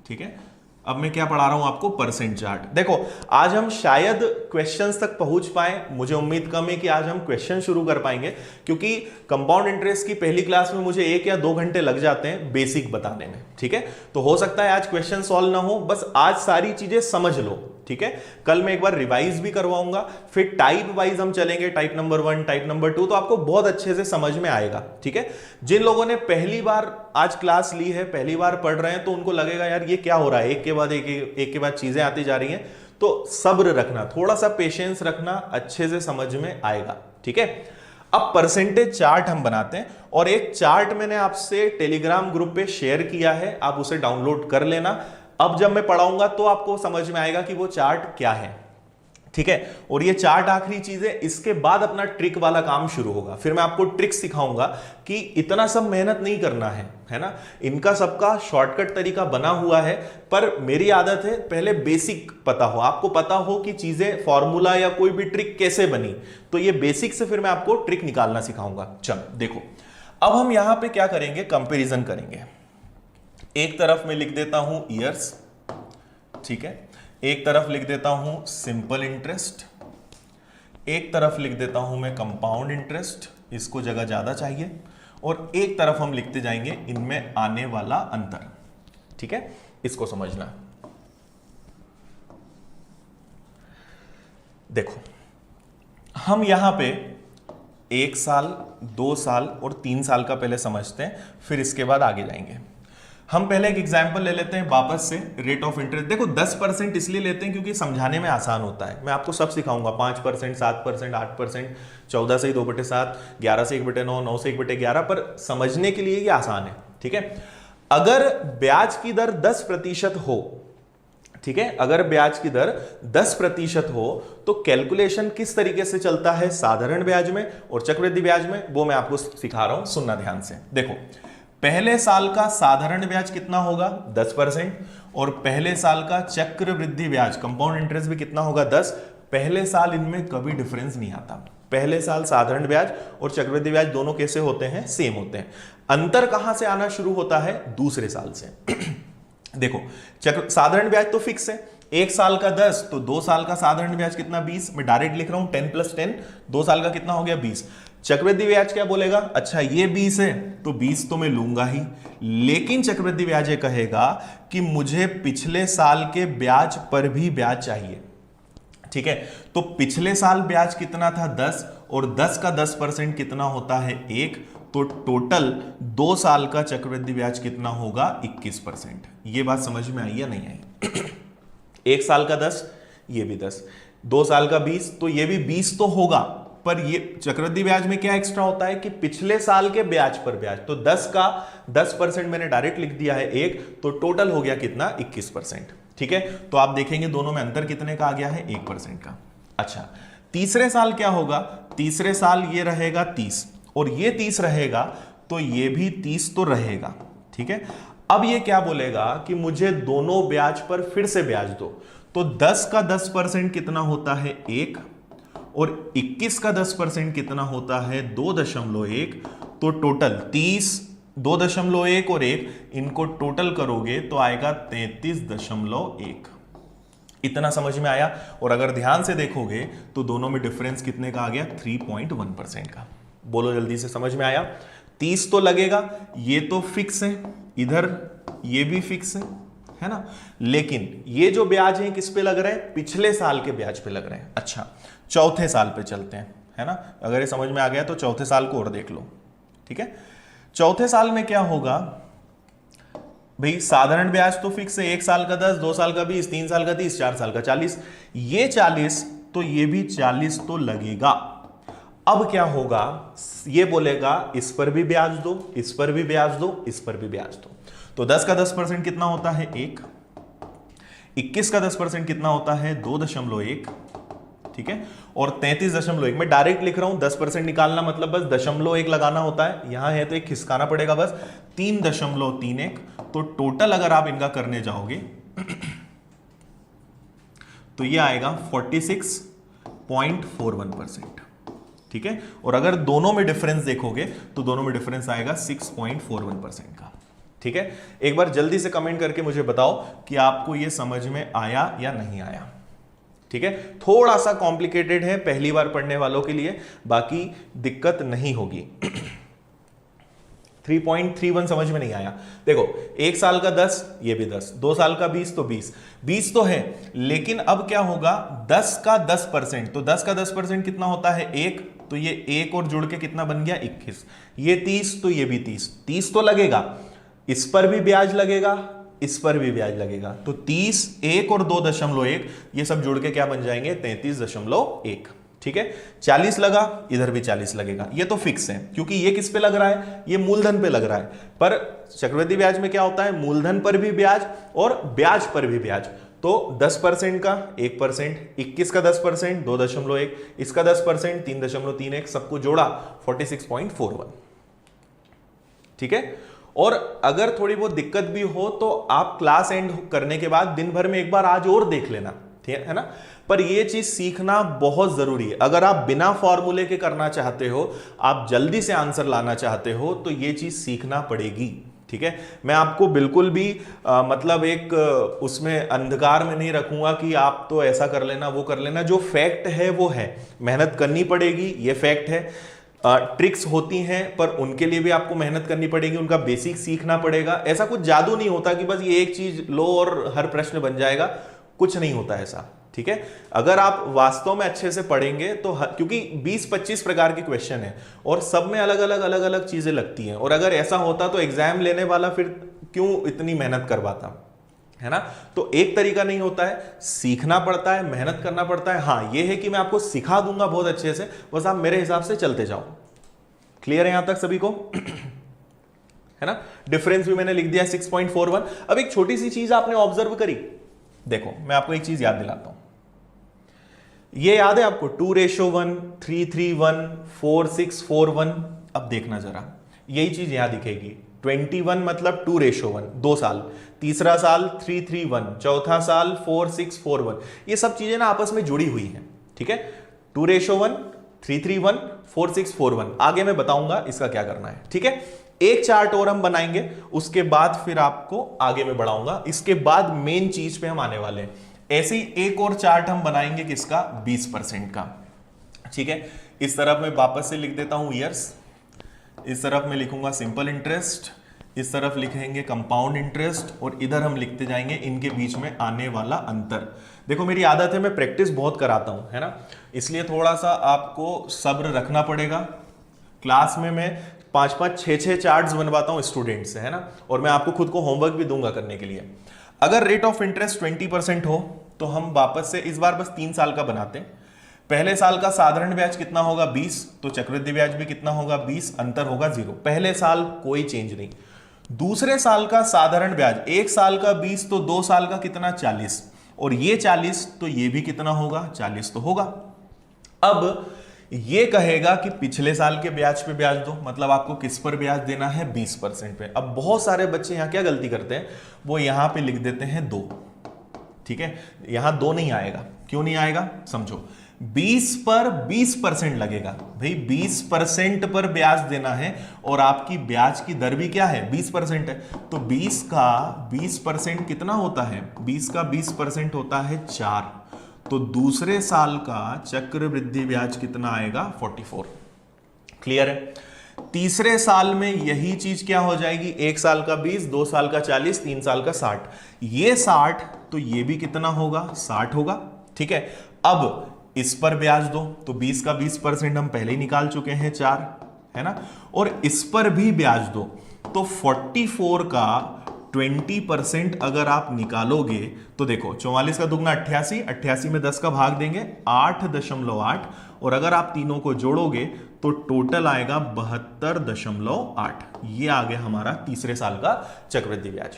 [SPEAKER 1] ठीक है। अब मैं क्या पढ़ा रहा हूं आपको, परसेंट चार्ट। देखो आज हम शायद क्वेश्चंस तक पहुंच पाए, मुझे उम्मीद कम है कि आज हम क्वेश्चन शुरू कर पाएंगे, क्योंकि कंपाउंड इंटरेस्ट की पहली क्लास में मुझे 1 या 2 घंटे लग जाते हैं बेसिक बताने में, ठीक है। तो हो सकता है आज क्वेश्चन सॉल्व ना हो, बस आज सारी चीजें समझ लो, ठीक है। कल मैं एक बार रिवाइज भी करवाऊंगा, फिर टाइप वाइज हम चलेंगे, टाइप नंबर 1, टाइप नंबर 2, तो आपको बहुत अच्छे से समझ में आएगा, ठीक है। जिन लोगों ने पहली बार आज क्लास ली है, पहली बार पढ़ रहे हैं, तो उनको लगेगा यार ये क्या हो रहा है, एक के बाद एक चीजें आती जा रही हैं। तो सब्र रखना, थोड़ा सा पेशेंस रखना, अच्छे से समझ में आएगा, ठीक है। अब परसेंटेज चार्ट हम बनाते हैं, और एक चार्ट मैंने आपसे टेलीग्राम ग्रुप पे शेयर किया है, आप उसे डाउनलोड कर लेना। अब जब मैं पढ़ाऊंगा तो आपको समझ में आएगा कि वो चार्ट क्या है। ठीक है। और ये 4 आखिरी चीजें, इसके बाद अपना ट्रिक वाला काम शुरू होगा। फिर मैं आपको ट्रिक सिखाऊंगा कि इतना सब मेहनत नहीं करना है ना। इनका सबका शॉर्टकट तरीका बना हुआ है, पर मेरी आदत है पहले बेसिक पता हो, आपको पता हो कि चीजें फॉर्मूला या कोई भी ट्रिक कैसे बनी। तो ये बेसिक से फिर मैं आपको ट्रिक निकालना सिखाऊंगा। चलो देखो, अब हम यहां पे क्या करेंगे, कंपैरिजन करेंगे। एक तरफ मैं लिख देता हूं ईयर्स, ठीक है, एक तरफ लिख देता हूं सिंपल इंटरेस्ट, एक तरफ लिख देता हूं मैं कंपाउंड इंटरेस्ट, इसको जगह ज्यादा चाहिए, और एक तरफ हम लिखते जाएंगे इनमें आने वाला अंतर। ठीक है, इसको समझना। देखो, हम यहां पे 1 साल, 2 साल और 3 साल का पहले समझते हैं, फिर इसके बाद आगे जाएंगे। हम पहले एक एग्जांपल ले लेते हैं वापस से, रेट ऑफ इंटरेस्ट। देखो 10% इसलिए लेते हैं क्योंकि समझाने में आसान होता है। मैं आपको सब सिखाऊंगा, 5%, 7%, 8%, 14 से 2/7, 11 से 1/9, 9 से 1/11, पर समझने के लिए ये आसान है। ठीक है, अगर ब्याज की दर 10% हो, ठीक है, अगर ब्याज की दर 10% हो तो कैलकुलेशन किस तरीके से चलता है साधारण ब्याज में और चक्रवृद्धि ब्याज में, वो मैं आपको सिखा रहा हूं, सुनना ध्यान से। देखो, पहले साल का साधारण ब्याज कितना होगा, 10%, और पहले साल का चक्रवृद्धि ब्याज, कंपाउंड इंटरेस्ट भी कितना होगा, 10। पहले साल इनमें कभी डिफरेंस नहीं आता। पहले साल साधारण ब्याज और चक्रवृद्धि ब्याज दोनों कैसे होते हैं, सेम होते हैं। अंतर कहां से आना शुरू होता है, दूसरे साल से। देखो, साधारण ब्याज तो फिक्स है, 1 साल का 10, तो 2 साल का साधारण ब्याज कितना, 20। मैं डायरेक्ट लिख रहा हूं 10 + 10, 2 साल का कितना हो गया, 20। चक्रवृद्धि ब्याज क्या बोलेगा, अच्छा ये 20 है तो 20 तो मैं लूंगा ही, लेकिन चक्रवृद्धि ब्याज ये कहेगा कि मुझे पिछले साल के ब्याज पर भी ब्याज चाहिए। ठीक है, तो पिछले साल ब्याज कितना था, 10, और 10 का 10% कितना होता है, 1, तो टोटल 2 साल का चक्रवृद्धि ब्याज कितना होगा, 21%। ये बात समझ में आई या नहीं आई? 1 साल का 10, ये भी 10, 2 साल का 20, तो ये भी 20 तो होगा, पर ये चक्रवृद्धि ब्याज में क्या एक्स्ट्रा होता है कि पिछले साल के ब्याज पर ब्याज, तो 10 का 10% मैंने डायरेक्ट लिख दिया है 1, तो टोटल हो गया कितना, 21%। ठीक है, तो आप देखेंगे दोनों में अंतर कितने का आ गया है, 1% का। अच्छा, तीसरे साल क्या होगा, तीसरे साल ये रहेगा 30, और ये 30 रहेगा, तो ये भी 30 तो रहेगा। ठीक है, अब ये क्या बोलेगा कि मुझे दोनों ब्याज पर फिर से ब्याज दो, तो 10 का 10% कितना होता है, 1, और 21 का 10% कितना होता है, 2.1, तो टोटल 30, 2.1 और 1, इनको टोटल करोगे तो आएगा 33.1। इतना समझ में आया? और अगर ध्यान से देखोगे तो दोनों में डिफरेंस कितने का आ गया, 3.1% का। बोलो जल्दी से, समझ में आया? 30 तो लगेगा, ये तो फिक्स है, इधर ये भी फिक्स है ना, लेकिन ये जो ब्याज है किस पे लग रहे हैं, पिछले साल के ब्याज पे लग रहे हैं। अच्छा, चौथे साल पे चलते हैं, है ना। अगर ये समझ में आ गया तो चौथे साल को और देख लो। ठीक है, चौथे साल में क्या होगा भाई, साधारण ब्याज तो फिक्स है, 1 साल का 10, 2 साल का 20, 3 साल का 30, 4 साल का 40, ये 40, तो ये भी 40 तो लगेगा। अब क्या होगा, ये बोलेगा इस पर भी ब्याज दो, इस पर भी ब्याज दो, इस पर भी ब्याज दो, तो 10 का 10% कितना होता है, 1, 21 का 10% कितना होता है, 2.1, ठीक है, और 33.1। मैं डायरेक्ट लिख रहा हूं, 10% निकालना मतलब बस 0.1 लगाना होता है, यहां है तो एक खिसकाना पड़ेगा बस, 3.31। तो टोटल अगर आप इनका करने जाओगे तो ये आएगा 46.41%। ठीक है, और अगर दोनों में डिफरेंस देखोगे तो दोनों में डिफरेंस आएगा 6.41% का। ठीक है, एक बार जल्दी से कमेंट करके मुझे बताओ कि आपको यह समझ में आया या नहीं आया। ठीक है, थोड़ा सा कॉम्प्लिकेटेड है पहली बार पढ़ने वालों के लिए, बाकी दिक्कत नहीं होगी। 3.31 समझ में नहीं आया? देखो, 1 साल का 10, ये भी 10, 2 साल का 20, तो 20 तो है, लेकिन अब क्या होगा, 10 का 10%, तो 10 का 10% कितना होता है, 1, तो ये 1 और जुड़ के कितना बन गया, 21, ये 30, तो ये भी 30 तो लगेगा, इस पर भी ब्याज लगेगा, इस पर भी ब्याज लगेगा, तो 30, 1 और 2.1, ये सब जुड़ के क्या बन जाएंगे, 33.1। ठीक है, 40 लगा, इधर भी 40 लगेगा, ये तो फिक्स है क्योंकि ये किस पे लग रहा है, ये मूलधन पे लग रहा है। पर चक्रवृद्धि ब्याज में क्या होता है, मूलधन पर भी ब्याज और ब्याज पर भी ब्याज, तो 10% का 1%, 21 का 10% 2.1, इसका 10% 3.31, सबको जोड़ा 46.41। ठीक है। और अगर थोड़ी बहुत दिक्कत भी हो तो आप क्लास एंड करने के बाद दिन भर में एक बार आज और देख लेना, ठीक है ना। पर यह चीज सीखना बहुत जरूरी है। अगर आप बिना फॉर्मूले के करना चाहते हो, आप जल्दी से आंसर लाना चाहते हो, तो यह चीज सीखना पड़ेगी। ठीक है। मैं आपको बिल्कुल भी मतलब एक उसमें अंधकार में नहीं रखूंगा कि आप तो ऐसा कर लेना वो कर लेना। जो फैक्ट है वो है, मेहनत करनी पड़ेगी, ये फैक्ट है। ट्रिक्स होती हैं पर उनके लिए भी आपको मेहनत करनी पड़ेगी, उनका बेसिक सीखना पड़ेगा। ऐसा कुछ जादू नहीं होता कि बस ये एक चीज लो और हर प्रश्न बन जाएगा, कुछ नहीं होता ऐसा। ठीक है। अगर आप वास्तव में अच्छे से पढ़ेंगे तो क्योंकि 20-25 प्रकार के क्वेश्चन है और सब में अलग अलग चीजें लगती हैं, और अगर ऐसा होता तो एग्जाम लेने वाला फिर क्यों इतनी मेहनत करवाता, है ना। तो एक तरीका नहीं होता है, सीखना पड़ता है, मेहनत करना पड़ता है। हाँ ये है कि मैं आपको सिखा दूंगा बहुत अच्छे से, बस आप मेरे हिसाब से चलते जाओ। क्लियर है यहां तक सभी को? है ना। डिफरेंस भी मैंने लिख दिया 6.41। अब एक छोटी सी चीज आपने ऑब्जर्व करी, देखो मैं आपको एक चीज याद दिलाता हूं। ये याद है आपको 2:1, 3:1, 4:6:1? अब देखना जरा, यही चीज यहां दिखेगी। 21 मतलब 2:1, 2 साल, तीसरा साल 3:1, चौथा साल 4:6:1। ये सब चीजें ना आपस में जुड़ी हुई हैं। ठीक है। 2:1, 3:1, 4:6:1। आगे मैं बताऊंगा इसका क्या करना है। ठीक है। एक चार्ट और हम बनाएंगे, उसके बाद फिर आपको आगे में बढ़ाऊंगा। इसके बाद मेन चीज पे हम आने वाले हैं। ऐसे ही एक और चार्ट हम बनाएंगे किसका? 20% का। ठीक है। इस तरफ मैं वापस से लिख देता हूं ईयर्स, इस तरफ मैं लिखूंगा सिंपल इंटरेस्ट, इस तरफ लिखेंगे कंपाउंड इंटरेस्ट, और इधर हम लिखते जाएंगे इनके बीच में आने वाला अंतर। देखो मेरी आदत है, मैं प्रैक्टिस बहुत कराता हूं, है ना, इसलिए थोड़ा सा आपको सब्र रखना पड़ेगा। क्लास में मैं 5-5, 6-6 चार्ट्स बनवाता हूं स्टूडेंट से, है ना, और मैं आपको खुद को होमवर्क भी दूंगा करने के लिए। अगर रेट ऑफ इंटरेस्ट 20% हो तो हम वापस से इस बार बस 3 साल का बनाते हैं। पहले साल का साधारण ब्याज कितना होगा? 20, तो चक्रवृद्धि ब्याज भी कितना होगा? 20, अंतर होगा 0। पहले साल कोई चेंज नहीं। दूसरे साल का साधारण ब्याज, एक साल का 20 तो 2 साल का कितना? 40, और ये 40 तो ये भी कितना होगा? 40 तो होगा। अब ये कहेगा कि पिछले साल के ब्याज पे ब्याज दो, मतलब आपको किस पर ब्याज देना है? 20% पे। अब बहुत सारे बच्चे यहां क्या गलती करते हैं, वो यहां पे लिख देते हैं 2। ठीक है। यहां 2 नहीं आएगा। क्यों नहीं आएगा? समझो, 20 पर 20% लगेगा भाई, 20% पर ब्याज देना है, और आपकी ब्याज की दर भी क्या है? 20% है। तो 20 का 20% कितना होता है? 20 का 20% होता है 4। तो दूसरे साल का चक्रवृद्धि ब्याज कितना आएगा? 44। क्लियर है। तीसरे साल में यही चीज क्या हो जाएगी? एक साल का 20, 2 साल का 40, 3 साल का 60। ये 60 तो ये भी कितना होगा? 60 होगा। ठीक है। अब इस पर ब्याज दो, तो 20 का 20% हम पहले ही निकाल चुके हैं 4, है ना, और इस पर भी ब्याज दो, तो 44 का 20% अगर आप निकालोगे तो देखो 44 का दुगना 88, 88 में 10 का भाग देंगे 8.8, और अगर आप तीनों को जोड़ोगे तो टोटल आएगा 72.8। ये आ गया हमारा तीसरे साल का चक्रवृद्धि ब्याज।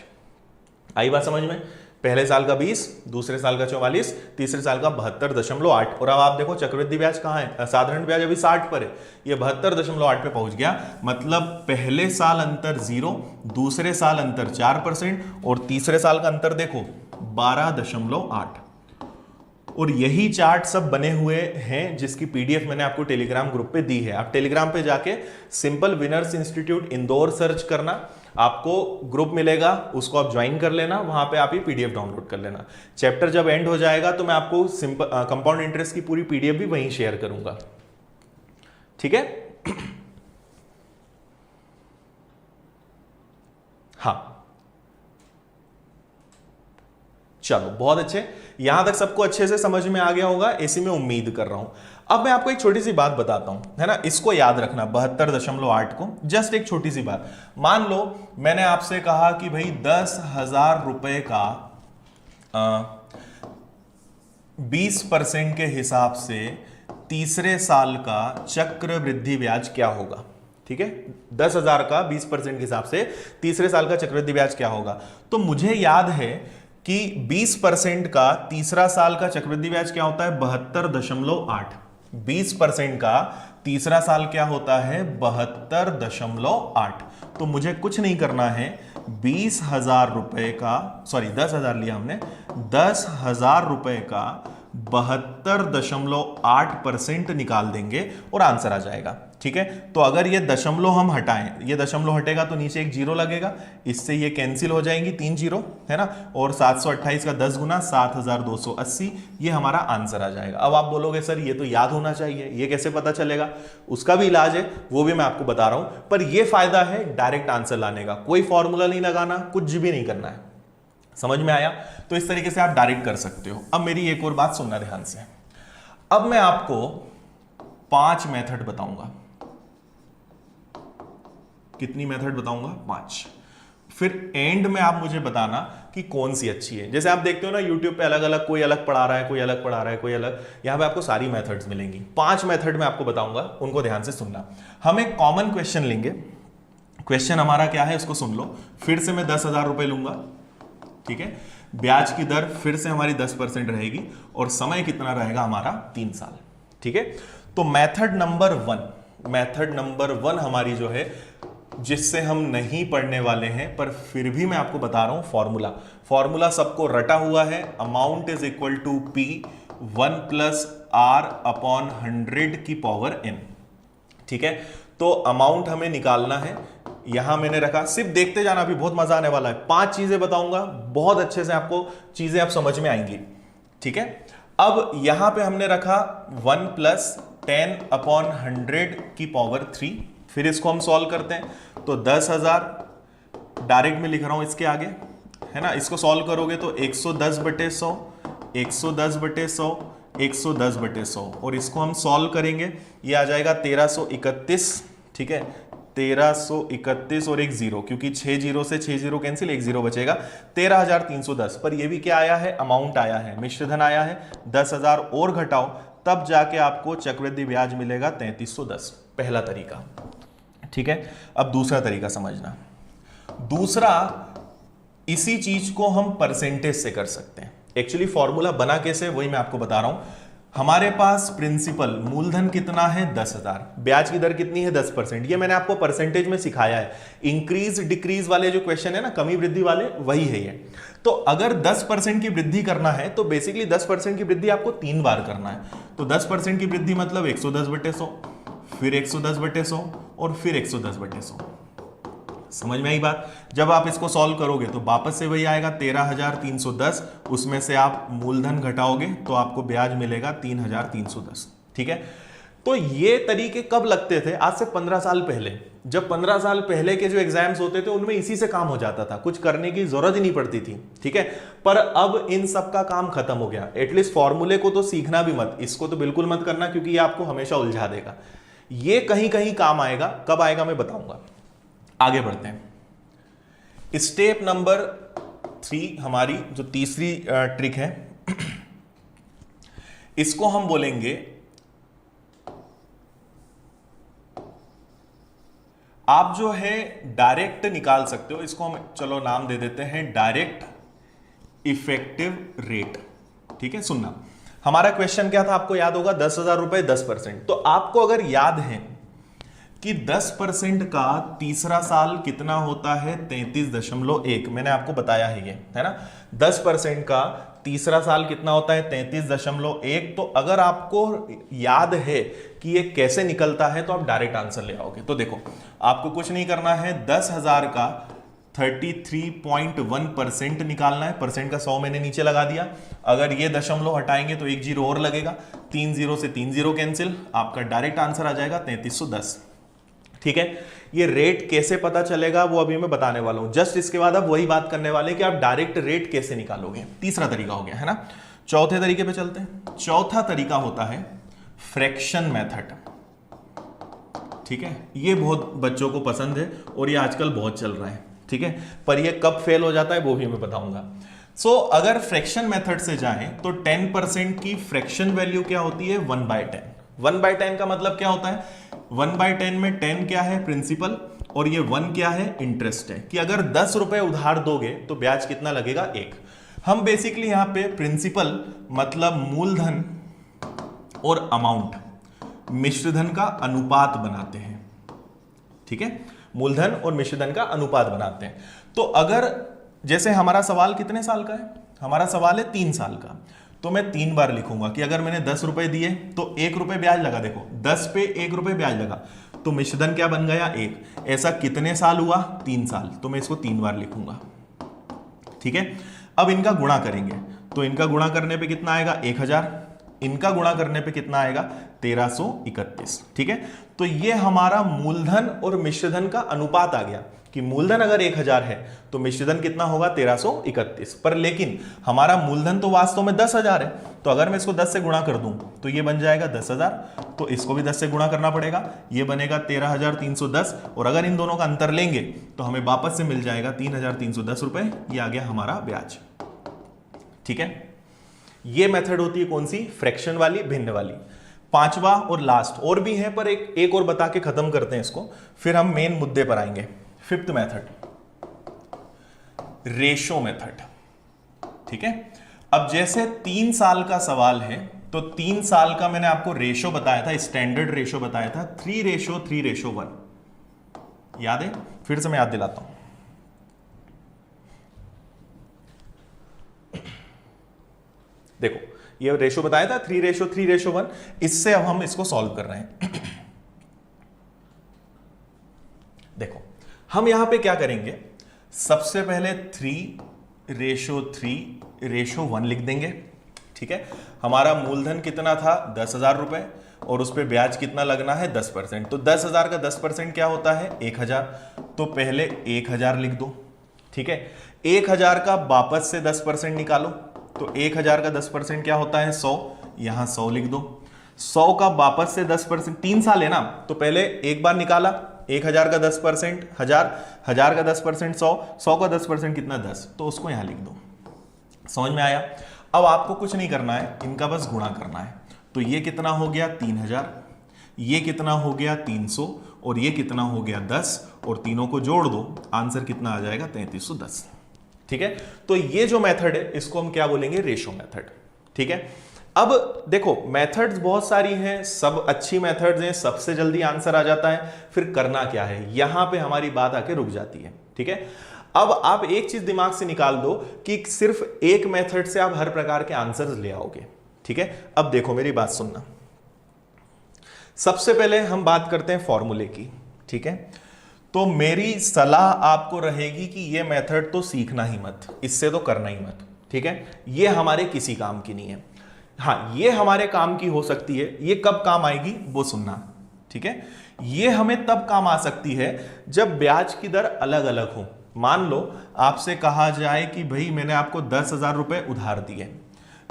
[SPEAKER 1] आई बात समझ में? पहले साल का 20, दूसरे साल का 44, तीसरे साल का 72.8। और अब आप देखो चक्रवृद्धि ब्याज कहां है? साधारण ब्याज अभी 60 पर है, ये 72.8 पे पहुंच गया। मतलब पहले साल अंतर 0, दूसरे साल अंतर 4%, और तीसरे साल का अंतर देखो 12.8। और यही चार्ट सब बने हुए हैं, जिसकी पीडीएफ मैंने आपको टेलीग्राम ग्रुप पे दी है। आप टेलीग्राम पे जाके simple winners institute Indore search करना, आपको ग्रुप मिलेगा, उसको आप ज्वाइन कर लेना, वहां पे आप ये पीडीएफ डाउनलोड कर लेना। चैप्टर जब एंड हो जाएगा तो मैं आपको सिंपल कंपाउंड इंटरेस्ट की पूरी पीडीएफ भी वहीं शेयर करूंगा। ठीक है। हाँ चलो बहुत अच्छे, यहां तक सबको अच्छे से समझ में आ गया होगा, ऐसी मैं उम्मीद कर रहा हूं। अब मैं आपको एक छोटी सी बात बताता हूं, है ना, इसको याद रखना 72.8 को। जस्ट एक छोटी सी बात, मान लो मैंने आपसे कहा कि भाई 10,000 रुपए का 20% के हिसाब से तीसरे साल का चक्रवृद्धि ब्याज क्या होगा। ठीक है, 10,000 का 20% के हिसाब से तीसरे साल का चक्रवृद्धि ब्याज क्या होगा। तो मुझे याद है कि 20% का तीसरा साल का चक्रवृद्धि ब्याज क्या होता है 72.8। 20% का तीसरा साल क्या होता है 72.8। तो मुझे कुछ नहीं करना है, 20,000 रुपए का, सॉरी 10,000 लिया हमने, 10,000 रुपए का 72.8% निकाल देंगे और आंसर आ जाएगा। ठीक है, तो अगर ये दशमलव हम हटाएं, ये दशमलव हटेगा तो नीचे एक जीरो लगेगा, इससे ये कैंसिल हो जाएंगी, 3 जीरो है ना, और 728 का 10 गुना 7,280, ये हमारा आंसर आ जाएगा। अब आप बोलोगे सर ये तो याद होना चाहिए, ये कैसे पता चलेगा? उसका भी इलाज है, वो भी मैं आपको बता रहा हूं, पर ये फायदा है डायरेक्ट आंसर लाने का, कोई फॉर्मूला नहीं लगाना, कुछ भी नहीं करना है। समझ में आया? तो इस तरीके से आप डायरेक्ट कर सकते हो। अब मेरी एक और बात सुनना ध्यान से, अब मैं आपको 5 मेथड बताऊंगा। कितनी मेथड बताऊंगा? 5। फिर एंड में आप मुझे बताना कि कौन सी अच्छी है। जैसे आप देखते हो ना यूट्यूब पे अलग अलग, कोई अलग पढ़ा रहा है, कोई अलग पढ़ा रहा है, कोई अलग, यहां पे आपको सारी मेथड्स मिलेंगी। 5 मेथड में आपको बताऊंगा, उनको ध्यान से सुनना। हम एक कॉमन क्वेश्चन लेंगे, क्वेश्चन हमारा क्या है उसको सुन लो। फिर से मैं 10,000 रुपए लूंगा, ठीक है, ब्याज की दर फिर से हमारी 10% रहेगी और समय कितना रहेगा हमारा 3 साल। ठीक है, तो मेथड नंबर 1 हमारी जो है, जिससे हम नहीं पढ़ने वाले हैं पर फिर भी मैं आपको बता रहा हूं, फॉर्मूला सबको रटा हुआ है। Amount is equal to P 1 + R/100 की पावर n। ठीक है, तो अमाउंट हमें निकालना है, यहां मैंने रखा, सिर्फ देखते जाना, अभी बहुत मजा आने वाला है। 5 चीजें बताऊंगा, बहुत अच्छे से आपको चीजें अब समझ में आएंगी। ठीक है, अब यहां पे हमने रखा 1 + 10/100 की पावर 3। फिर इसको हम सॉल्व करते हैं, तो 10,000 डायरेक्ट में लिख रहा हूं इसके आगे, है ना। इसको सॉल्व करोगे तो 110/100, 110/100, 110/100, और इसको हम सॉल्व करेंगे, ये आ जाएगा 1331। ठीक है, 1331 और एक जीरो, क्योंकि 6 जीरो से 6 जीरो कैंसिल, एक जीरो बचेगा, 13,310। पर ये भी क्या आया है? अमाउंट आया है, मिश्रधन आया है। 10,000 और घटाओ, तब जाके आपको चक्रवृद्धि ब्याज मिलेगा 3310। पहला तरीका। ठीक है, अब दूसरा तरीका समझना। दूसरा, इसी चीज को हम परसेंटेज से कर सकते हैं। एक्चुअली फॉर्मूला बना कैसे, वही मैं आपको बता रहा हूं। हमारे पास प्रिंसिपल मूलधन कितना है 10,000, ब्याज की दर कितनी है 10%। ये मैंने आपको परसेंटेज में सिखाया है। इंक्रीज डिक्रीज वाले जो क्वेश्चन है ना, कमी वृद्धि वाले, वही है ये। तो अगर 10% की वृद्धि करना है तो बेसिकली 10% की वृद्धि आपको 3 बार करना है। तो 10% की वृद्धि मतलब 110/100, फिर 110/100 और फिर 110/100। समझ में आई बात? जब आप इसको सॉल्व करोगे तो वापस से वही आएगा 13,310, उसमें से आप मूलधन घटाओगे तो आपको ब्याज मिलेगा 3,310। ठीक है, तो ये तरीके कब लगते थे? आज से 15 साल पहले। जब 15 साल पहले के जो एग्जाम्स होते थे उनमें इसी से काम हो जाता था, कुछ करने की जरूरत ही नहीं पड़ती थी। ठीक है, पर अब इन सब का काम खत्म हो गया। एटलीस्ट फॉर्मूले को तो सीखना भी मत, इसको तो बिल्कुल मत करना, क्योंकि ये आपको हमेशा उलझा देगा। ये कहीं कहीं काम आएगा, कब आएगा मैं बताऊंगा। आगे बढ़ते हैं। स्टेप नंबर 3, हमारी जो तीसरी ट्रिक है, इसको हम बोलेंगे, आप जो है डायरेक्ट निकाल सकते हो, इसको हम चलो नाम दे देते हैं डायरेक्ट इफेक्टिव रेट। ठीक है, सुनना, हमारा क्वेश्चन क्या था आपको याद होगा, 10,000 रुपए 10%। तो आपको अगर याद है कि 10% का तीसरा साल कितना होता है 33.1, मैंने आपको बताया है ये, है ना। 10% का तीसरा साल कितना होता है 33.1। तो अगर आपको याद है कि ये कैसे निकलता है तो आप डायरेक्ट आंसर ले आओगे। तो देखो, आपको कुछ नहीं करना है, 10,000 का 33.1% निकालना है। परसेंट का 100 मैंने नीचे लगा दिया। अगर ये दशमलव हटाएंगे तो एक जीरो और लगेगा, 3 जीरो से 3 जीरो कैंसिल, आपका डायरेक्ट आंसर आ जाएगा 3310। ठीक है, ये रेट कैसे पता चलेगा वो अभी मैं बताने वाला हूं। जस्ट इसके बाद अब वही बात करने वाले कि आप डायरेक्ट रेट कैसे निकालोगे। तीसरा तरीका हो गया, है ना। चौथे तरीके पे चलते हैं। चौथा तरीका होता है फ्रैक्शन मेथड। ठीक है, ये बहुत बच्चों को पसंद है और ये आजकल बहुत चल रहा है। ठीक है, पर ये कब फेल हो जाता है वो भी मैं बताऊंगा। सो अगर फ्रैक्शन मेथड से जाएं तो 10% की फ्रैक्शन वैल्यू क्या होती है 1/10। 1/10 का मतलब क्या होता है, 1/10 में 10 क्या है प्रिंसिपल और ये 1 क्या है इंटरेस्ट है। कि अगर 10 रुपए उधार दोगे तो ब्याज कितना लगेगा 1। हम बेसिकली यहां पे प्रिंसिपल मतलब मूलधन और अमाउंट मिश्रधन का अनुपात बनाते हैं। ठीक है, मूलधन और मिश्रधन का अनुपात बनाते हैं। तो अगर जैसे हमारा सवाल कितने साल का है, हमारा सवाल है 3 साल का, तो मैं 3 बार लिखूंगा कि अगर मैंने 10 रुपए दिए तो 1 रुपए ब्याज लगा। देखो 10 पे 1 रुपए ब्याज लगा, तो मिश्रधन क्या बन गया 1। ऐसा कितने साल हुआ, 3 साल, तो मैं इसको 3 बार लिखूंगा। ठीक है, अब इनका गुणा करेंगे, तो इनका गुणा करने पे कितना आएगा 1000, इनका गुणा करने पे कितना आएगा 1331। ठीक है, तो ये हमारा मूलधन और मिश्रधन का अनुपात आ गया कि मूलधन अगर 1000 है तो मिश्रधन कितना होगा 1331। पर लेकिन हमारा मूलधन तो वास्तव में 10,000 है, तो अगर मैं इसको 10 से गुणा कर दूं तो ये बन जाएगा 10,000, तो इसको भी 10 से गुणा करना पड़ेगा, ये बनेगा 13,310, और अगर इन दोनों का अंतर लेंगे तो हमें वापस से मिल जाएगा 3,310 रुपए। ये आ गया हमारा ब्याज। ठीक है, ये मेथड होती है कौन सी, फ्रैक्शन वाली, भिन्न वाली। पांचवा और लास्ट और भी है, पर एक और बता के खत्म करते हैं इसको, फिर हम मेन मुद्दे पर आएंगे। 5th method, ratio method. ठीक है, अब जैसे 3 साल का सवाल है, तो 3 साल का मैंने आपको रेशो बताया था, स्टैंडर्ड रेशो बताया था 3:3:1। याद है, फिर से मैं याद दिलाता हूं। देखो ये रेशो बताया था 3:3:1, इससे अब हम इसको सॉल्व कर रहे हैं। देखो हम यहां पे क्या करेंगे, सबसे पहले 3:3:1 लिख देंगे। ठीक है, हमारा मूलधन कितना था 10,000 रुपए, और उस पर ब्याज कितना लगना है 10%, तो 10,000 का 10% क्या होता है 1,000, तो पहले 1,000 लिख दो। ठीक है, 1,000 का वापस से 10% निकालो, तो 1,000 का 10% क्या होता है 100, यहां 100 लिख दो। 100 का वापस से 10%, 3 साल है ना, तो पहले एक बार निकाला, 1,000 का 10% 1000, 1000 का 10% 100, 100 का 10% कितना 10, तो उसको यहां लिख दो। समझ में आया। अब आपको कुछ नहीं करना है, इनका बस गुणा करना है। तो ये कितना हो गया 3000, ये कितना हो गया 300, और ये कितना हो गया 10, और तीनों को जोड़ दो, आंसर कितना आ जाएगा 3310। ठीक है, तो ये जो मेथड है इसको हम क्या बोलेंगे, रेशो मेथड। ठीक है, अब देखो मेथड्स बहुत सारी हैं, सब अच्छी मेथड्स हैं, सबसे जल्दी आंसर आ जाता है, फिर करना क्या है, यहां पे हमारी बात आके रुक जाती है। ठीक है, अब आप एक चीज दिमाग से निकाल दो कि सिर्फ एक मेथड से आप हर प्रकार के आंसर्स ले आओगे। ठीक है, अब देखो मेरी बात सुनना, सबसे पहले हम बात करते हैं फॉर्मूले की। ठीक है, तो मेरी सलाह आपको रहेगी कि ये मेथड तो सीखना ही मत, इससे तो करना ही मत। ठीक है, ये हमारे किसी काम की नहीं है। हाँ, ये हमारे काम की हो सकती है, ये कब काम आएगी वो सुनना। ठीक है, ये हमें तब काम आ सकती है जब ब्याज की दर अलग अलग हो। मान लो आपसे कहा जाए कि भाई मैंने आपको 10,000 रुपए उधार दिए,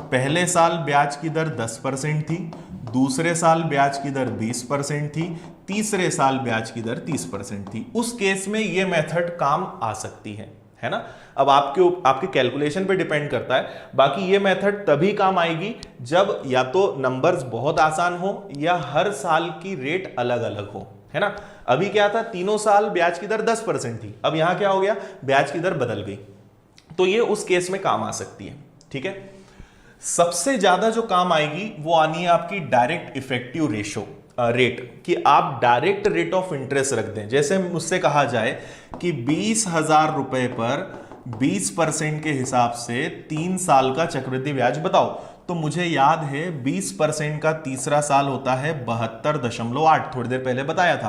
[SPEAKER 1] पहले साल ब्याज की दर 10% थी, दूसरे साल ब्याज की दर 20% थी, तीसरे साल ब्याज की दर 30% थी। उस केस में यह मेथड काम आ सकती है ना। अब आपके कैलकुलेशन पे डिपेंड करता है, बाकी ये मेथड तभी काम आएगी जब या तो नंबर्स बहुत आसान हो या हर साल की रेट अलग अलग हो, है ना। अभी क्या था, तीनों साल ब्याज की दर 10% थी, अब यहां क्या हो गया, ब्याज की दर बदल गई, तो ये उस केस में काम आ सकती है। ठीक है, सबसे ज्यादा जो काम आएगी वो आनी है आपकी डायरेक्ट इफेक्टिव रेट, कि आप डायरेक्ट रेट ऑफ इंटरेस्ट रख दें। जैसे मुझसे कहा जाए कि 20,000 रुपए पर 20% के हिसाब से 3 साल का चक्रवृद्धि ब्याज बताओ, तो मुझे याद है 20% का तीसरा साल होता है 72.8, थोड़ी देर पहले बताया था।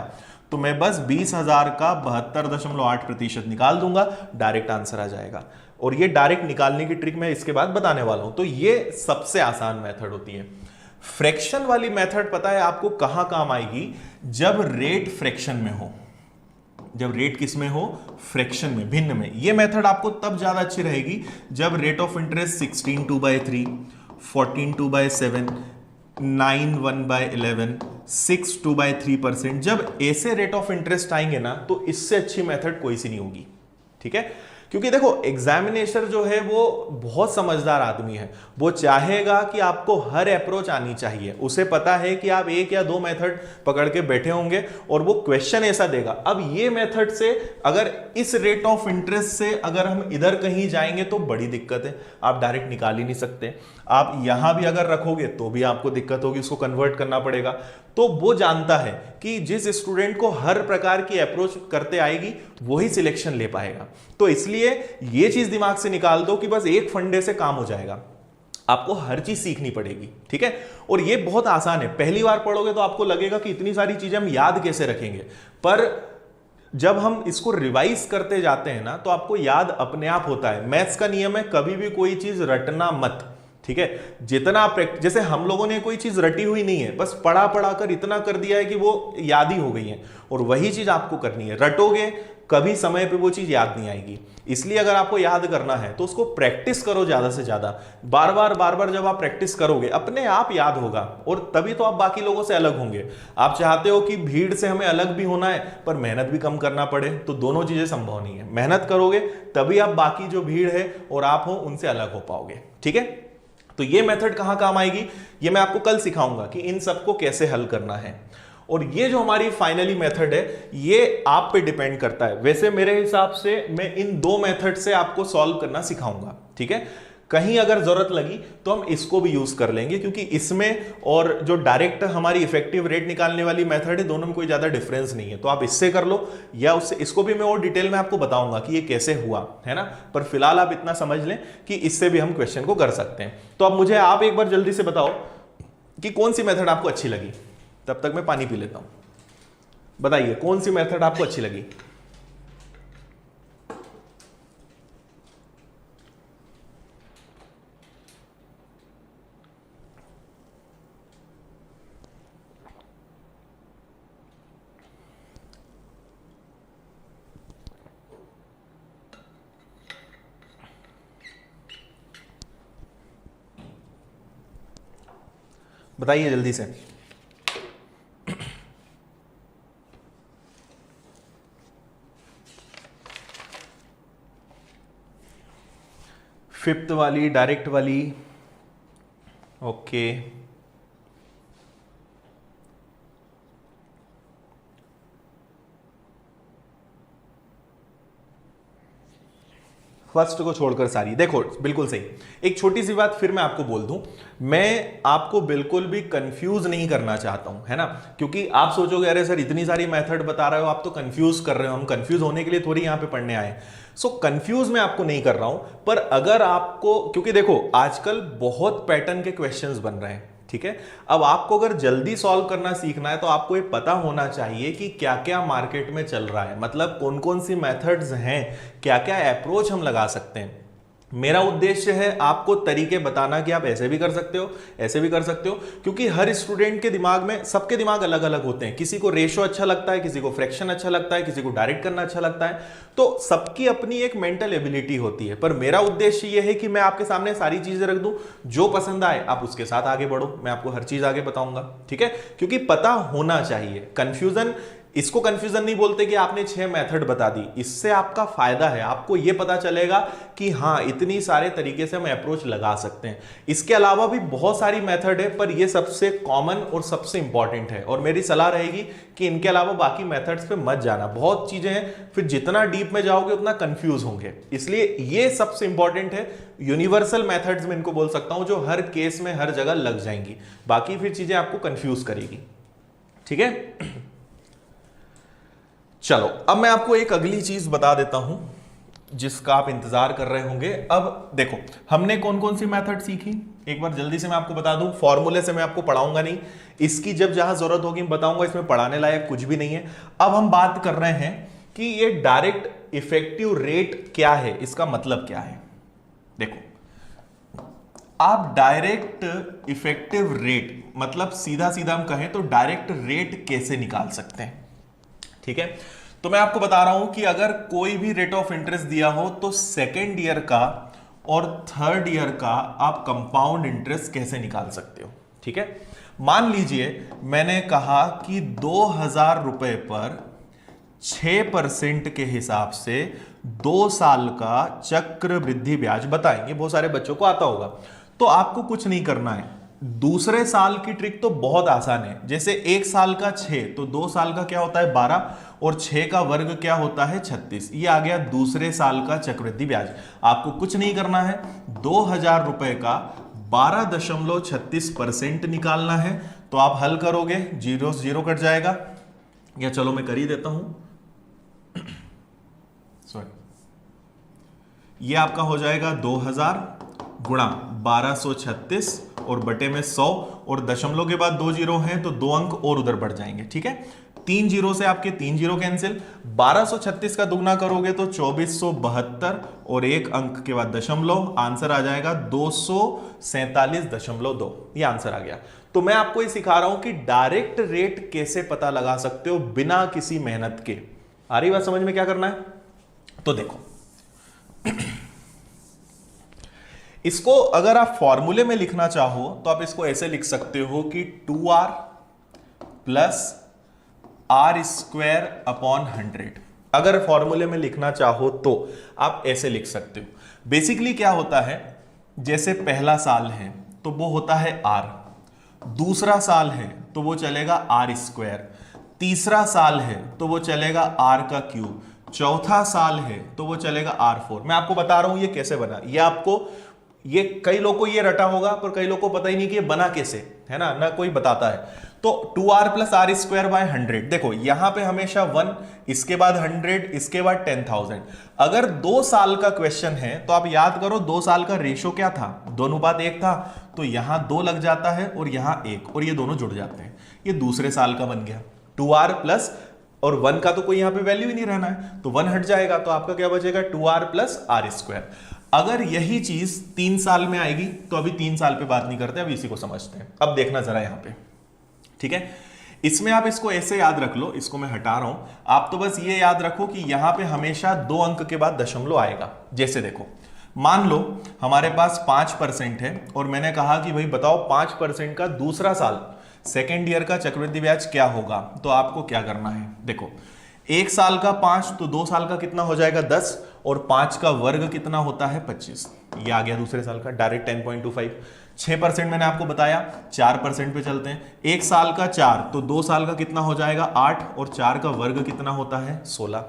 [SPEAKER 1] तो मैं बस 20,000 का 72.8% निकाल दूंगा, डायरेक्ट आंसर आ जाएगा। और ये डायरेक्ट निकालने की ट्रिक मैं इसके बाद बताने वाला हूं। तो ये सबसे आसान मेथड होती है। फ्रैक्शन वाली मेथड पता है आपको कहां काम आएगी, जब रेट फ्रैक्शन में हो। जब रेट किस में हो, फ्रैक्शन में, भिन्न में। ये मेथड आपको तब ज्यादा अच्छी रहेगी जब रेट ऑफ इंटरेस्ट 16 2/3, 14 2/7, 9 1/11, 6 2/3%। जब ऐसे रेट ऑफ इंटरेस्ट आएंगे ना, तो इससे अच्छी मेथड कोई सी नहीं होगी। ठीक है, क्योंकि देखो एग्जामिनेशर जो है वो बहुत समझदार आदमी है, वो चाहेगा कि आपको हर अप्रोच आनी चाहिए। उसे पता है कि आप एक या दो मेथड पकड़ के बैठे होंगे और वो क्वेश्चन ऐसा देगा। अब ये मेथड से अगर इस रेट ऑफ इंटरेस्ट से अगर हम इधर कहीं जाएंगे तो बड़ी दिक्कत है, आप डायरेक्ट निकाल ही नहीं सकते। आप यहां भी अगर रखोगे तो भी आपको दिक्कत होगी, उसको कन्वर्ट करना पड़ेगा। तो वो जानता है कि जिस स्टूडेंट को हर प्रकार की अप्रोच करते आएगी वही सिलेक्शन ले पाएगा। तो इसलिए ये चीज दिमाग से निकाल दो कि बस एक फंडे से काम हो जाएगा, आपको हर चीज सीखनी पड़ेगी, ठीक है। और ये बहुत आसान है, पहली बार पढ़ोगे तो आपको लगेगा कि इतनी सारी चीजें हम याद कैसे रखेंगे, पर जब हम इसको रिवाइज करते जाते हैं ना तो आपको याद अपने आप होता है। मैथ्स का नियम है, कभी भी कोई चीज रटना मत, ठीक है। जितना जैसे हम लोगों ने कोई चीज रटी हुई नहीं है, बस पढ़ा पढ़ा कर इतना कर दिया है कि वो याद ही हो गई है, और वही चीज आपको करनी है। रटोगे कभी समय पे वो चीज याद नहीं आएगी। इसलिए अगर आपको याद करना है तो उसको प्रैक्टिस करो ज्यादा से ज्यादा, बार बार जब आप प्रैक्टिस करोगे अपने आप याद होगा, और तभी तो आप बाकी लोगों से अलग होंगे। आप चाहते हो कि भीड़ से हमें अलग भी होना है पर मेहनत भी कम करना पड़े, तो दोनों चीजें संभव नहीं है। मेहनत करोगे तभी आप बाकी जो भीड़ है और आप हो उनसे अलग हो पाओगे, ठीक है। तो ये मेथड कहां काम आएगी, ये मैं आपको कल सिखाऊंगा कि इन सबको कैसे हल करना है। और ये जो हमारी फाइनली मेथड है ये आप पे डिपेंड करता है। वैसे मेरे हिसाब से मैं इन दो मेथड से आपको सॉल्व करना सिखाऊंगा, ठीक है। कहीं अगर जरूरत लगी तो हम इसको भी यूज कर लेंगे, क्योंकि इसमें और जो डायरेक्ट हमारी इफेक्टिव रेट निकालने वाली मेथड है दोनों में कोई ज्यादा डिफरेंस नहीं है। तो आप इससे कर लो या उससे, इसको भी मैं और डिटेल में आपको बताऊंगा कि ये कैसे हुआ है ना, पर फिलहाल आप इतना समझ लें कि इससे भी हम क्वेश्चन को कर सकते हैं। तो अब मुझे आप एक बार जल्दी से बताओ कि कौन सी मेथड आपको अच्छी लगी। तब तक मैं पानी पी लेता हूं, बताइए कौन सी मेथड आपको अच्छी लगी। बताइए जल्दी से। फिफ्थ वाली, डायरेक्ट वाली, ओके। फर्स्ट को छोड़कर सारी। देखो बिल्कुल सही। एक छोटी सी बात फिर मैं आपको बोल दूं, मैं आपको बिल्कुल भी कंफ्यूज नहीं करना चाहता हूं, है ना, क्योंकि आप सोचोगे अरे सर इतनी सारी मेथड बता रहे हो, आप तो कंफ्यूज कर रहे हो। हम कंफ्यूज होने के लिए थोड़ी यहां पे पढ़ने आए। सो कंफ्यूज मैं आपको नहीं कर रहा हूं, पर अगर आपको, क्योंकि देखो आजकल बहुत पैटर्न के क्वेश्चंस बन रहे हैं, ठीक है। अब आपको अगर जल्दी सॉल्व करना सीखना है तो आपको ये पता होना चाहिए कि क्या क्या मार्केट में चल रहा है, मतलब कौन कौन सी मेथड्स हैं, क्या क्या अप्रोच हम लगा सकते हैं। मेरा उद्देश्य है आपको तरीके बताना कि आप ऐसे भी कर सकते हो, ऐसे भी कर सकते हो, क्योंकि हर स्टूडेंट के दिमाग में, सबके दिमाग अलग अलग होते हैं। किसी को रेशो अच्छा लगता है, किसी को फ्रैक्शन अच्छा लगता है, किसी को डायरेक्ट करना अच्छा लगता है। तो सबकी अपनी एक मेंटल एबिलिटी होती है। पर मेरा उद्देश्य यह है कि मैं आपके सामने सारी चीजें रख दूं, जो पसंद आए आप उसके साथ आगे बढ़ो, मैं आपको हर चीज आगे बताऊंगा, ठीक है। क्योंकि पता होना चाहिए। कंफ्यूजन, इसको कंफ्यूजन नहीं बोलते कि आपने 6 मेथड बता दी, इससे आपका फायदा है, आपको यह पता चलेगा कि हाँ इतनी सारे तरीके से हम अप्रोच लगा सकते हैं। इसके अलावा भी बहुत सारी मेथड है, पर यह सबसे कॉमन और सबसे इंपॉर्टेंट है। और मेरी सलाह रहेगी कि इनके अलावा बाकी मेथड्स पे मत जाना, बहुत चीजें हैं, फिर जितना डीप में जाओगे उतना कंफ्यूज होंगे। इसलिए ये सबसे इंपॉर्टेंट है, यूनिवर्सल मेथड्स में इनको बोल सकता हूं, जो हर केस में हर जगह लग जाएंगी। बाकी फिर चीजें आपको कंफ्यूज करेगी, ठीक है। चलो अब मैं आपको एक अगली चीज बता देता हूं जिसका आप इंतजार कर रहे होंगे। अब देखो हमने कौन कौन सी मेथड सीखी, एक बार जल्दी से मैं आपको बता दूं। फॉर्मूले से मैं आपको पढ़ाऊंगा नहीं, इसकी जब जहां जरूरत होगी मैं बताऊंगा, इसमें पढ़ाने लायक कुछ भी नहीं है। अब हम बात कर रहे हैं कि ये डायरेक्ट इफेक्टिव रेट क्या है, इसका मतलब क्या है। देखो आप डायरेक्ट इफेक्टिव रेट, मतलब सीधा सीधा हम कहें तो डायरेक्ट रेट कैसे निकाल सकते हैं, ठीक है। तो मैं आपको बता रहा हूं कि अगर कोई भी रेट ऑफ इंटरेस्ट दिया हो तो सेकेंड ईयर का और थर्ड ईयर का आप कंपाउंड इंटरेस्ट कैसे निकाल सकते हो, ठीक है। मान लीजिए मैंने कहा कि 2000 रुपए पर 6% के हिसाब से 2 साल का चक्रवृद्धि ब्याज बताएंगे। बहुत सारे बच्चों को आता होगा। तो आपको कुछ नहीं करना है, दूसरे साल की ट्रिक तो बहुत आसान है। जैसे 1 साल का 6, तो 2 साल का क्या होता है 12, और 6 का वर्ग क्या होता है 36। ये आ गया दूसरे साल का चक्रवृद्धि ब्याज। आपको कुछ नहीं करना है, 2000 रुपए का 12.36% निकालना है। तो आप हल करोगे, जीरो जीरो कट जाएगा, या चलो मैं कर ही देता हूं, सॉरी, ये आपका हो जाएगा 2000 गुणा 1236 और बटे में 100, और दशमलव के बाद 2 जीरो हैं तो 2 अंक और उधर बढ़ जाएंगे। ठीक है, 3 जीरो से आपके 3 जीरो कैंसिल, 1236 का दुगना करोगे तो 2472 और 1 अंक के बाद दशमलव, आंसर आ जाएगा 247.2। ये आंसर आ गया। तो मैं आपको ये सिखा रहा हूं कि डायरेक्ट रेट कैसे पता लगा सकते हो बिना किसी मेहनत के। आ रही बात समझ में? क्या करना है तो देखो, इसको अगर आप फॉर्मूले में लिखना चाहो तो आप इसको ऐसे लिख सकते हो कि 2r plus r square upon 100। अगर फॉर्मूले में लिखना चाहो तो आप ऐसे लिख सकते हो। बेसिकली क्या होता है, जैसे पहला साल है तो वो होता है r, दूसरा साल है तो वो चलेगा r स्क्वायर, तीसरा साल है तो वो चलेगा r का क्यूब, चौथा साल है तो वो चलेगा r4। मैं आपको बता रहा हूं ये कैसे बना। ये आपको, ये कई लोगों को ये रटा होगा पर कई लोगों को पता ही नहीं कि ये बना कैसे, है ना, ना कोई बताता है। तो 2r plus r square by 100, देखो यहां पे हमेशा 1, इसके बाद 100, इसके बाद 10,000। अगर 2 साल का क्वेश्चन है तो आप याद करो 2 साल का रेशो क्या था, 2:1 था, तो यहां 2 लग जाता है और यहां 1, और ये दोनों जुड़ जाते हैं। ये दूसरे साल का बन गया 2r प्लस, और 1 का तो कोई यहां पे वैल्यू ही नहीं रहना है, तो 1 हट जाएगा, तो आपका क्या बचेगा 2r प्लस r स्क्वायर। अगर यही चीज 3 साल में आएगी तो अभी 3 साल पे बात नहीं करते, अभी इसी को समझते हैं। अब देखना जरा यहां पे, ठीक है, इसमें आप इसको ऐसे याद रख लो, इसको मैं हटा रहा हूं, आप तो बस ये याद रखो कि यहां पे हमेशा 2 अंक के बाद दशमलव आएगा। जैसे देखो, मान लो हमारे पास 5% है और मैंने कहा कि भाई बताओ 5% का दूसरा साल, सेकेंड ईयर का चक्रवृद्धि ब्याज क्या होगा। तो आपको क्या करना है, देखो 1 साल का 5, तो 2 साल का कितना हो जाएगा 10, और 5 का वर्ग कितना होता है 25। ये आ गया दूसरे साल का, डायरेक्ट 10.25। 6% मैंने आपको बताया, 4% पे चलते हैं। 1 साल का 4, तो 2 साल का कितना हो जाएगा 8, और 4 का वर्ग कितना होता है 16।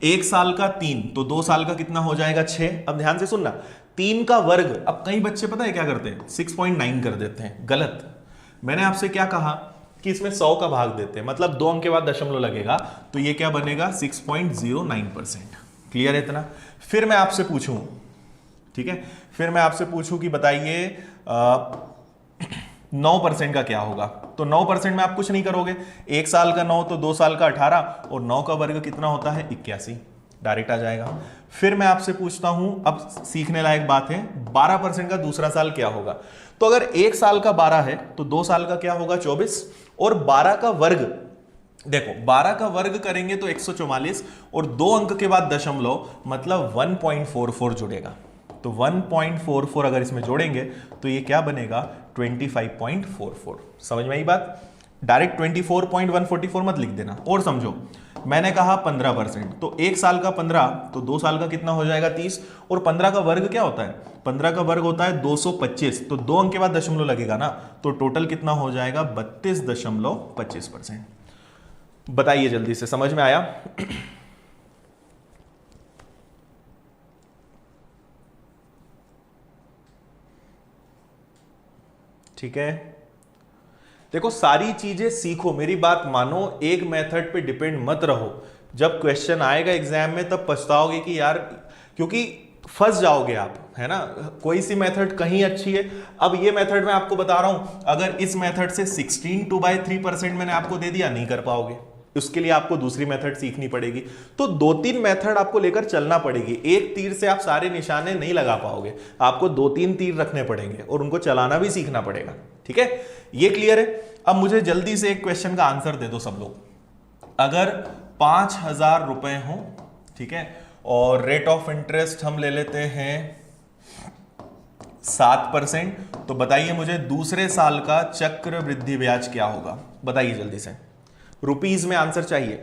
[SPEAKER 1] 1 साल का 3, तो 2 साल का कितना हो जाएगा 6। अब ध्यान से सुनना, 3 का वर्ग, अब कई बच्चे पता है क्या करते हैं 6.9 कर देते हैं, गलत। मैंने आपसे क्या कहा कि इसमें 100 का भाग देते हैं, मतलब 2 अंक के बाद दशमलव लगेगा, तो ये क्या बनेगा 6.09%। क्लियर है इतना? फिर मैं आपसे पूछूं, ठीक है, फिर मैं आपसे पूछूं कि बताइए 9% का क्या होगा। तो 9% में आप कुछ नहीं करोगे, 1 साल का 9 तो 2 साल का 18, और 9 का वर्ग कितना होता है 81, डायरेक्ट आ जाएगा। फिर मैं आपसे पूछता हूं, अब सीखने लायक बात है, 12% का दूसरा साल क्या होगा। तो अगर 1 साल का 12 है तो 2 साल का क्या होगा 24, और 12 का वर्ग, देखो 12 का वर्ग करेंगे तो 144, और 2 अंक के बाद दशमलव, मतलब 1.44 जुड़ेगा। तो 1.44 अगर इसमें जोड़ेंगे तो ये क्या बनेगा 25.44। समझ में आई बात? डायरेक्ट 24.144 मत लिख देना। और समझो, मैंने कहा 15%, तो 1 साल का 15, तो 2 साल का कितना हो जाएगा 30, और 15 का वर्ग क्या होता है, 15 का वर्ग होता है 225, तो 2 अंक के बाद दशमलव लगेगा ना, तो टोटल कितना हो जाएगा 32.25%। बताइए जल्दी से, समझ में आया? ठीक है, देखो सारी चीजें सीखो, मेरी बात मानो, एक मेथड पे डिपेंड मत रहो। जब क्वेश्चन आएगा एग्जाम में तब पछताओगे कि यार, क्योंकि फंस जाओगे आप, है ना। कोई सी मेथड कहीं अच्छी है, अब ये मेथड मैं आपको बता रहा हूं, अगर इस मेथड से 16 2/3% मैंने आपको दे दिया, नहीं कर पाओगे, उसके लिए आपको दूसरी मेथड सीखनी पड़ेगी। तो 2-3 मेथड आपको लेकर चलना पड़ेगी, एक तीर से आप सारे निशाने नहीं लगा पाओगे, आपको 2-3 तीर रखने पड़ेंगे और उनको चलाना भी सीखना पड़ेगा। ठीक है, ये क्लियर है? अब मुझे जल्दी से एक क्वेश्चन का आंसर दे दो सब लोग। अगर 5,000 रुपए हो, ठीक है, और रेट ऑफ इंटरेस्ट हम ले लेते हैं 7%, तो बताइए मुझे दूसरे साल का चक्रवृद्धि ब्याज क्या होगा। बताइए जल्दी से, रुपीज में आंसर चाहिए।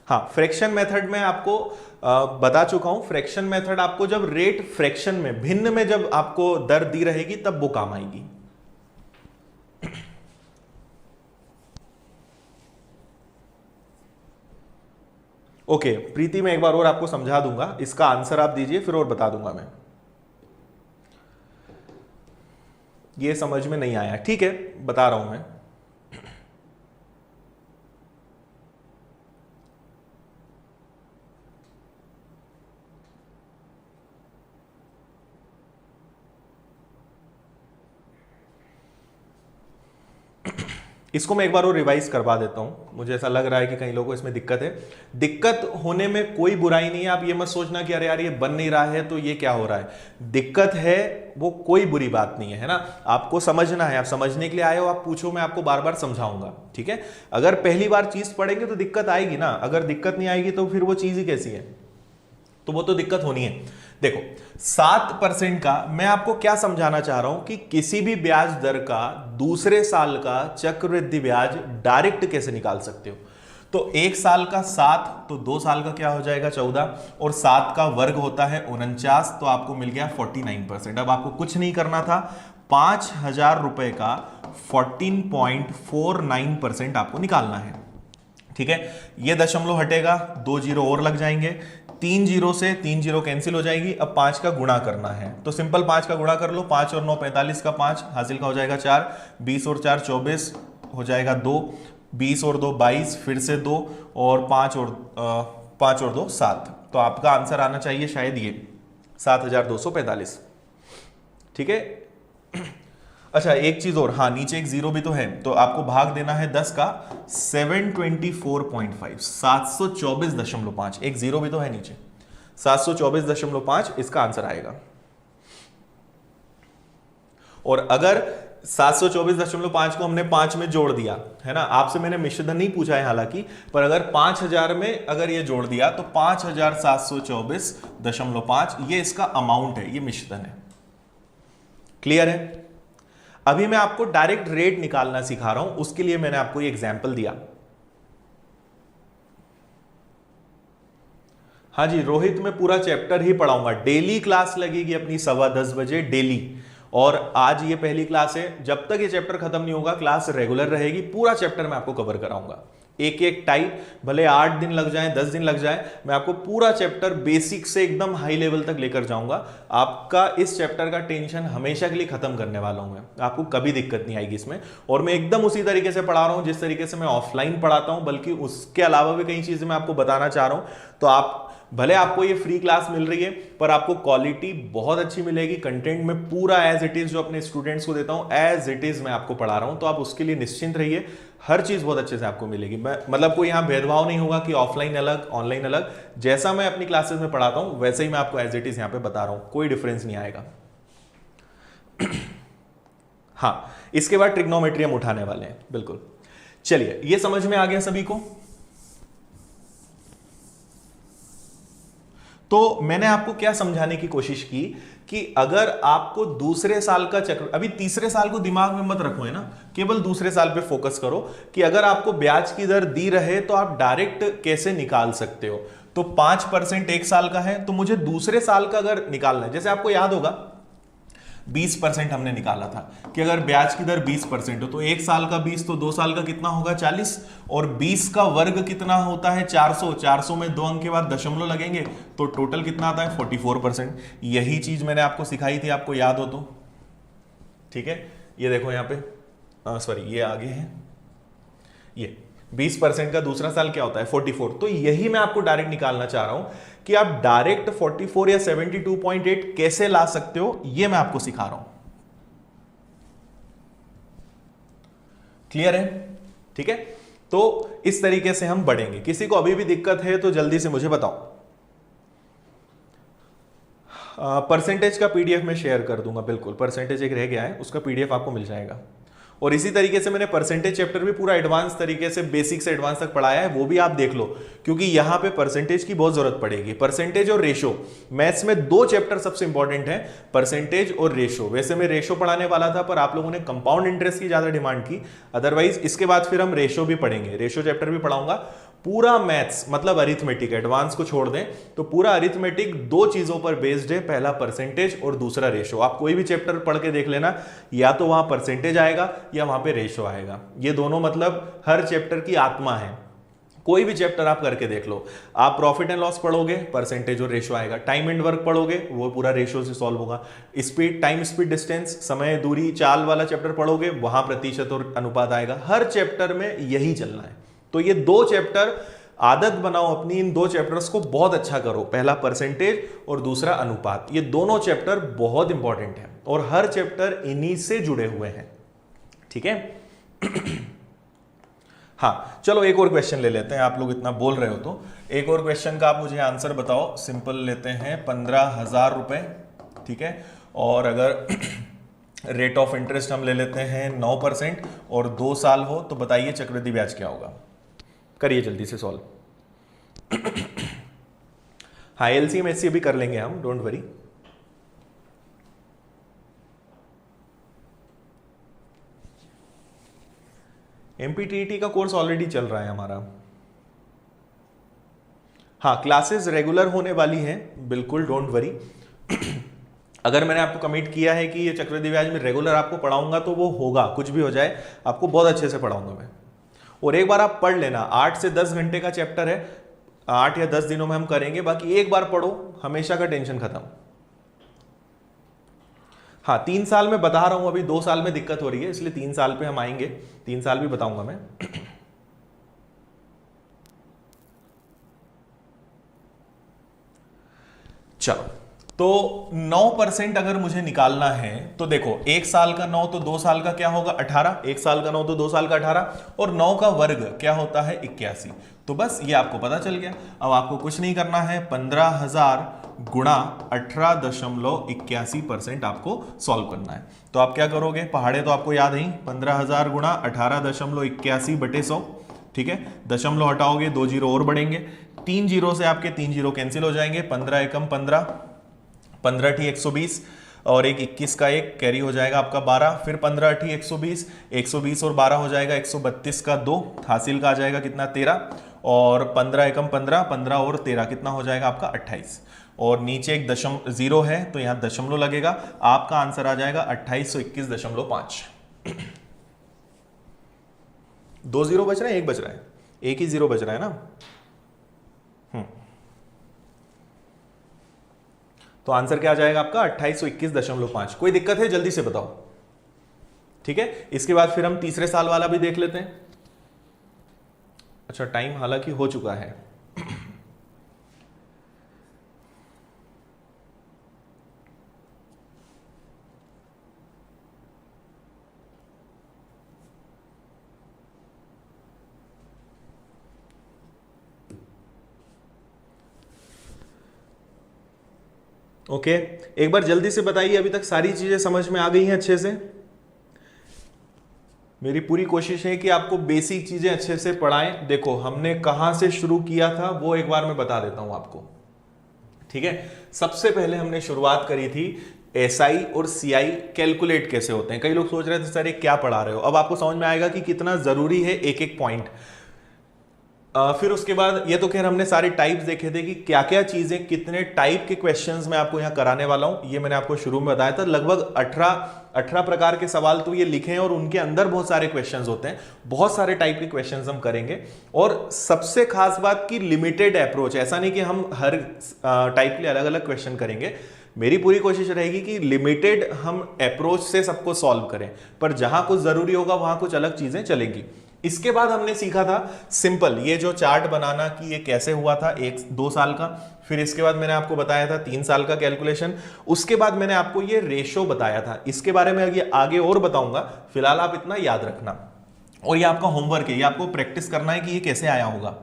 [SPEAKER 1] हाँ, फ्रैक्शन मेथड में आपको बता चुका हूं। फ्रैक्शन मेथड आपको जब रेट फ्रैक्शन में, भिन्न में जब आपको दर दी रहेगी तब वो काम आएगी। ओके, प्रीति मैं एक बार और आपको समझा दूंगा, इसका आंसर आप दीजिए फिर और बता दूंगा मैं। ये समझ में नहीं आया, ठीक है, बता रहा हूं मैं। इसको मैं एक बार और रिवाइज करवा देता हूं, मुझे ऐसा लग रहा है कि कई लोगों को इसमें दिक्कत है। दिक्कत होने में कोई बुराई नहीं है, आप ये मत सोचना कि अरे यार ये बन नहीं रहा है तो ये क्या हो रहा है। दिक्कत है वो कोई बुरी बात नहीं है ना, आपको समझना है, आप समझने के लिए आए हो, आप पूछो, मैं आपको बार बार समझाऊंगा, ठीक है। अगर पहली बार चीज पढ़ेंगे तो दिक्कत आएगी ना, अगर दिक्कत नहीं आएगी तो फिर वो चीज ही कैसी है, तो वो तो दिक्कत होनी है। देखो 7% का मैं आपको क्या समझाना चाह रहा हूं कि किसी भी ब्याज दर का दूसरे साल का चक्रवृद्धि ब्याज डायरेक्ट कैसे निकाल सकते हो। तो एक साल का 7, तो 2 साल का क्या हो जाएगा 14, और 7 का वर्ग होता है 49, तो आपको मिल गया 49%। अब आपको कुछ नहीं करना था, 5,000 रुपए का 14.49% आपको निकालना है, ठीक है। ये दशमलव हटेगा, 2 जीरो और लग जाएंगे, 3 जीरो से 3 जीरो कैंसिल हो जाएगी। अब 5 का गुणा करना है, तो सिंपल 5 का गुणा कर लो, 5 और 9 45 का 5 हासिल का हो जाएगा 4, 20 और 4 24 हो जाएगा 2, 20 और 2 22, फिर से 2 और 5 और 2 7। तो आपका आंसर आना चाहिए शायद ये 7,245, ठीक है। अच्छा एक चीज और, हाँ नीचे एक जीरो भी तो है, तो आपको भाग देना है 10 का 724.5, 724.5, एक जीरो भी तो है नीचे, 724.5 इसका आंसर आएगा। और अगर 724.5 को हमने 5 में जोड़ दिया है ना, आपसे मैंने मिश्रधन नहीं पूछा है हालांकि, पर अगर 5,000 में अगर ये जोड़ दिया तो 5,724.5 ये इसका अमाउंट है, ये मिश्रधन है। क्लियर है। अभी मैं आपको डायरेक्ट रेट निकालना सिखा रहा हूं, उसके लिए मैंने आपको ये एग्जांपल दिया। हाँ जी रोहित, मैं पूरा चैप्टर ही पढ़ाऊंगा, डेली क्लास लगेगी अपनी 10:15 बजे डेली, और आज ये पहली क्लास है, जब तक ये चैप्टर खत्म नहीं होगा क्लास रेगुलर रहेगी, पूरा चैप्टर मैं आपको कवर कराऊंगा, एक एक टाइप, भले 8 दिन लग जाए 10 दिन लग जाए, मैं आपको पूरा चैप्टर बेसिक से एकदम हाई लेवल तक लेकर जाऊंगा। आपका इस चैप्टर का टेंशन हमेशा के लिए खत्म करने वाला हूं मैं, आपको कभी दिक्कत नहीं आएगी इसमें। और मैं एकदम उसी तरीके से पढ़ा रहा हूं जिस तरीके से मैं ऑफलाइन पढ़ाता हूं, बल्कि उसके अलावा भी कई चीजें मैं आपको बताना चाह रहा हूं। तो आप भले आपको ये फ्री क्लास मिल रही है, पर आपको क्वालिटी बहुत अच्छी मिलेगी, कंटेंट में पूरा एज इट इज जो अपने स्टूडेंट्स को देता हूं एज इट इज मैं आपको पढ़ा रहा हूं, तो आप उसके लिए निश्चिंत रहिए, हर चीज बहुत अच्छे से आपको मिलेगी। मैं मतलब कोई यहां भेदभाव नहीं होगा कि ऑफलाइन अलग ऑनलाइन अलग, जैसा मैं अपनी क्लासेस में पढ़ाता हूं वैसे ही मैं आपको एज इट इज यहां पे बता रहा हूं, कोई डिफरेंस नहीं आएगा। हाँ, इसके बाद ट्रिग्नोमेट्री हम उठाने वाले हैं, बिल्कुल। चलिए, ये समझ में आ गया सभी को। तो मैंने आपको क्या समझाने की कोशिश की कि अगर आपको दूसरे साल का चक्र, अभी तीसरे साल को दिमाग में मत रखो है ना, केवल दूसरे साल पे फोकस करो कि अगर आपको ब्याज की दर दी रहे तो आप डायरेक्ट कैसे निकाल सकते हो। तो 5% एक साल का है, तो मुझे दूसरे साल का अगर निकालना है, जैसे आपको याद होगा 20% हमने निकाला था कि अगर ब्याज की दर 20% हो तो एक साल का 20, तो 2 साल का कितना होगा 40, और 20 का वर्ग कितना होता है 400, 400 में 2 अंक के बाद दशमलव लगेंगे, तो टोटल कितना आता है 44%। यही चीज मैंने आपको सिखाई थी, आपको याद हो तो, ठीक है। ये देखो यहाँ पे सॉरी ये आगे है, ये 20% का दूसरा साल क्या होता है 44, तो यही मैं आपको डायरेक्ट निकालना चाह रहा हूं कि आप डायरेक्ट 44 या 72.8 कैसे ला सकते हो, ये मैं आपको सिखा रहा हूं। क्लियर है, ठीक है। तो इस तरीके से हम बढ़ेंगे। किसी को अभी भी दिक्कत है तो जल्दी से मुझे बताओ। परसेंटेज का पीडीएफ में शेयर कर दूंगा, बिल्कुल, परसेंटेज एक रह गया है, उसका पीडीएफ आपको मिल जाएगा। और इसी तरीके से मैंने परसेंटेज चैप्टर भी पूरा एडवांस तरीके से बेसिक से एडवांस तक पढ़ाया है, वो भी आप देख लो, क्योंकि यहां पे परसेंटेज की बहुत जरूरत पड़ेगी। परसेंटेज और रेशो, मैथ्स में 2 चैप्टर सबसे इंपॉर्टेंट है, परसेंटेज और रेशो। वैसे मैं रेशो पढ़ाने वाला था, पर आप लोगों ने कंपाउंड इंटरेस्ट की ज्यादा डिमांड की, अदरवाइज इसके बाद फिर हम रेशो भी पढ़ेंगे, रेशो चैप्टर भी पढ़ाऊंगा। पूरा मैथ्स मतलब अरिथमेटिक, एडवांस को छोड़ दें तो पूरा अरिथमेटिक दो चीजों पर बेस्ड है, पहला परसेंटेज और दूसरा रेशो। आप कोई भी चैप्टर पढ़ के देख लेना, या तो वहां परसेंटेज आएगा या वहां पे रेशो आएगा। ये दोनों मतलब हर चैप्टर की आत्मा है। कोई भी चैप्टर आप करके देख लो, आप प्रॉफिट एंड लॉस पढ़ोगे परसेंटेज और रेशो आएगा, टाइम एंड वर्क पढ़ोगे वो पूरा रेशो से सॉल्व होगा, स्पीड, टाइम स्पीड डिस्टेंस, समय दूरी चाल वाला चैप्टर पढ़ोगे वहां प्रतिशत और अनुपात आएगा। हर चैप्टर में यही चलना है। तो ये दो चैप्टर आदत बनाओ अपनी, इन दो चैप्टर्स को बहुत अच्छा करो, पहला परसेंटेज और दूसरा अनुपात। ये दोनों चैप्टर बहुत इंपॉर्टेंट है और हर चैप्टर इन्हीं से जुड़े हुए हैं। ठीक है। हाँ चलो एक और क्वेश्चन ले लेते हैं, आप लोग इतना बोल रहे हो तो एक और क्वेश्चन का आप मुझे आंसर बताओ। सिंपल लेते हैं 15,000 रुपए, ठीक है, और अगर रेट ऑफ इंटरेस्ट हम ले लेते हैं 9% और 2 साल हो तो बताइए चक्रवृद्धि ब्याज क्या होगा। करिए जल्दी से सॉल्व। हाँ एलसीएम एचसीएफ भी कर लेंगे हम, डोंट वरी। एमपीटीईटी का कोर्स ऑलरेडी चल रहा है हमारा। हाँ क्लासेस रेगुलर होने वाली हैं, बिल्कुल डोंट वरी। अगर मैंने आपको कमिट किया है कि ये चक्रवृद्धि ब्याज में रेगुलर आपको पढ़ाऊंगा तो वो होगा, कुछ भी हो जाए आपको बहुत अच्छे से पढ़ाऊंगा मैं। और एक बार आप पढ़ लेना, 8 से 10 घंटे का चैप्टर है, 8 या 10 दिनों में हम करेंगे, बाकी एक बार पढ़ो हमेशा का टेंशन खत्म। हाँ 3 साल में बता रहा हूं, अभी 2 साल में दिक्कत हो रही है इसलिए 3 साल पे हम आएंगे, 3 साल भी बताऊंगा मैं। चलो तो 9% अगर मुझे निकालना है तो देखो 1 साल का 9 तो 2 साल का क्या होगा 18, 1 साल का 9 तो 2 साल का 18 और 9 का वर्ग क्या होता है 81। तो बस ये आपको पता चल गया। अब आपको कुछ नहीं करना है, 15,000 गुणा 18.81% आपको सॉल्व करना है। तो आप क्या करोगे, पहाड़े तो आपको याद है, 15,000 गुणा 18.81 बटे 100, ठीक है, दशमलव हटाओगे 2 जीरो और बढ़ेंगे, 3 जीरो से आपके 3 जीरो कैंसिल हो जाएंगे, 15 एकम 15, 15 ठी 120 और एक 21 का एक कैरी हो जाएगा आपका 12, फिर 15 ठी 120, 120 और 12 हो जाएगा 132 का 2, हासिल का आ जाएगा कितना 13 और 15 एकम 15, 15 और 13 कितना हो जाएगा आपका 28 और नीचे एक जीरो है तो यहां दशमलव लगेगा, आपका आंसर आ जाएगा 2821.5। 2 जीरो बच रहे हैं, एक बच रहा है, एक ही जीरो बच रहा है ना। तो आंसर क्या आ जाएगा आपका 2821.5। कोई दिक्कत है जल्दी से बताओ, ठीक है। इसके बाद फिर हम तीसरे साल वाला भी देख लेते हैं। अच्छा टाइम हालांकि हो चुका है। ओके एक बार जल्दी से बताइए, अभी तक सारी चीजें समझ में आ गई हैं अच्छे से? मेरी पूरी कोशिश है कि आपको बेसिक चीजें अच्छे से पढ़ाएं। देखो हमने कहां से शुरू किया था वो एक बार मैं बता देता हूं आपको, ठीक है। सबसे पहले हमने शुरुआत करी थी एसआई और सीआई कैलकुलेट कैसे होते हैं। कई लोग सोच रहे थे सर ये क्या पढ़ा रहे हो, अब आपको समझ में आएगा कि कितना जरूरी है एक एक पॉइंट। फिर उसके बाद ये तो खैर हमने सारे टाइप्स देखे थे कि क्या क्या चीजें कितने टाइप के क्वेश्चंस मैं आपको यहाँ कराने वाला हूं। ये मैंने आपको शुरू में बताया था, लगभग 18 प्रकार के सवाल तो ये लिखे हैं और उनके अंदर बहुत सारे क्वेश्चंस होते हैं। बहुत सारे टाइप के क्वेश्चंस हम करेंगे और सबसे खास बात की लिमिटेड अप्रोच, ऐसा नहीं कि हम हर टाइप के लिए अलग अलग क्वेश्चन करेंगे। मेरी पूरी कोशिश रहेगी कि लिमिटेड हम अप्रोच से सबको सॉल्व करें, पर जहां कुछ जरूरी होगा वहां कुछ अलग चीजें चलेंगी। इसके बाद हमने सीखा था सिंपल ये जो चार्ट बनाना कि ये कैसे हुआ था 1-2 साल का। फिर इसके बाद मैंने आपको बताया था 3 साल का कैलकुलेशन। उसके बाद मैंने आपको ये रेशो बताया था, इसके बारे में आगे और बताऊंगा, फिलहाल आप इतना याद रखना। और ये आपका होमवर्क है, ये आपको प्रैक्टिस करना है कि ये कैसे आया होगा,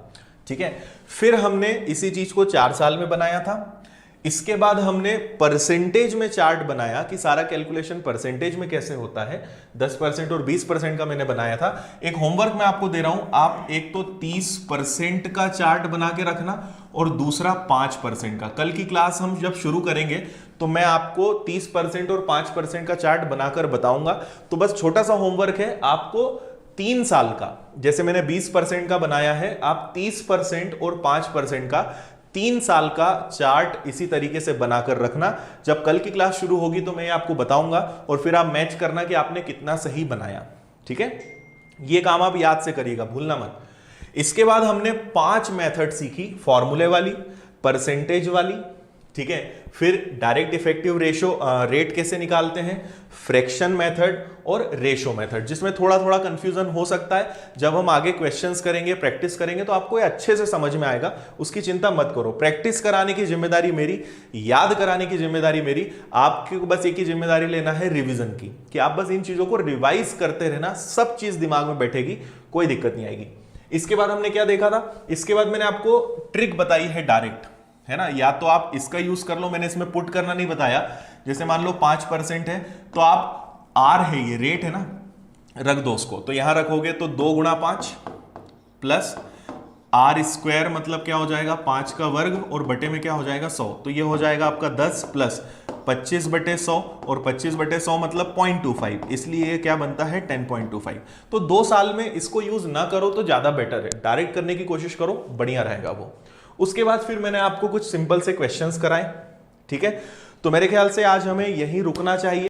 [SPEAKER 1] ठीक है। फिर हमने इसी चीज को 4 साल में बनाया था। इसके बाद हमने परसेंटेज में चार्ट बनाया कि सारा कैलकुलेशन परसेंटेज में कैसे होता है, 10% और 20% का मैंने बनाया था। एक होमवर्क मैं आपको दे रहा हूं, आप एक तो 30% का चार्ट बना के रखना और दूसरा 5% का। कल की क्लास हम जब शुरू करेंगे तो मैं आपको 30% और 5% का चार्ट बनाकर बताऊंगा। तो बस छोटा सा होमवर्क है, आपको 3 साल का, जैसे मैंने 20% का बनाया है, आप 30% और 5% का 3 साल का चार्ट इसी तरीके से बनाकर रखना। जब कल की क्लास शुरू होगी तो मैं आपको बताऊंगा और फिर आप मैच करना कि आपने कितना सही बनाया। ठीक है, ये काम आप याद से करिएगा, भूलना मत। इसके बाद हमने 5 मेथड सीखी, फॉर्मूले वाली, परसेंटेज वाली, ठीक है, फिर डायरेक्ट इफेक्टिव रेट कैसे निकालते हैं, फ्रैक्शन मेथड और रेशो मेथड, जिसमें थोड़ा थोड़ा कंफ्यूजन हो सकता है। जब हम आगे क्वेश्चंस करेंगे, प्रैक्टिस करेंगे तो आपको ये अच्छे से समझ में आएगा, उसकी चिंता मत करो। प्रैक्टिस कराने की जिम्मेदारी मेरी, याद कराने की जिम्मेदारी मेरी, आपको बस एक ही जिम्मेदारी लेना है, रिवीजन की, कि आप बस इन चीजों को रिवाइज करते रहना, सब चीज दिमाग में बैठेगी, कोई दिक्कत नहीं आएगी। इसके बाद हमने क्या देखा था, इसके बाद मैंने आपको ट्रिक बताई है डायरेक्ट, है ना, या तो आप इसका यूज कर लो, मैंने इसमें पुट करना नहीं बताया। जैसे मान लो 5% है तो आप आर है, ये रेट है ना, रख दो उसको, तो यहां रखोगे तो 2 गुणा 5 प्लस आर स्क्वायर, मतलब क्या हो जाएगा 5 का वर्ग, और बटे में क्या हो जाएगा 100, तो ये हो जाएगा आपका 10 प्लस 25/100, और 25/100 मतलब 0.25, इसलिए ये क्या बनता है 10.25। तो 2 साल में इसको यूज ना करो तो ज्यादा बेटर है, डायरेक्ट करने की कोशिश करो, बढ़िया रहेगा वो। उसके बाद फिर मैंने आपको कुछ सिंपल से क्वेश्चंस कराए। ठीक है, तो मेरे ख्याल से आज हमें यहीं रुकना चाहिए।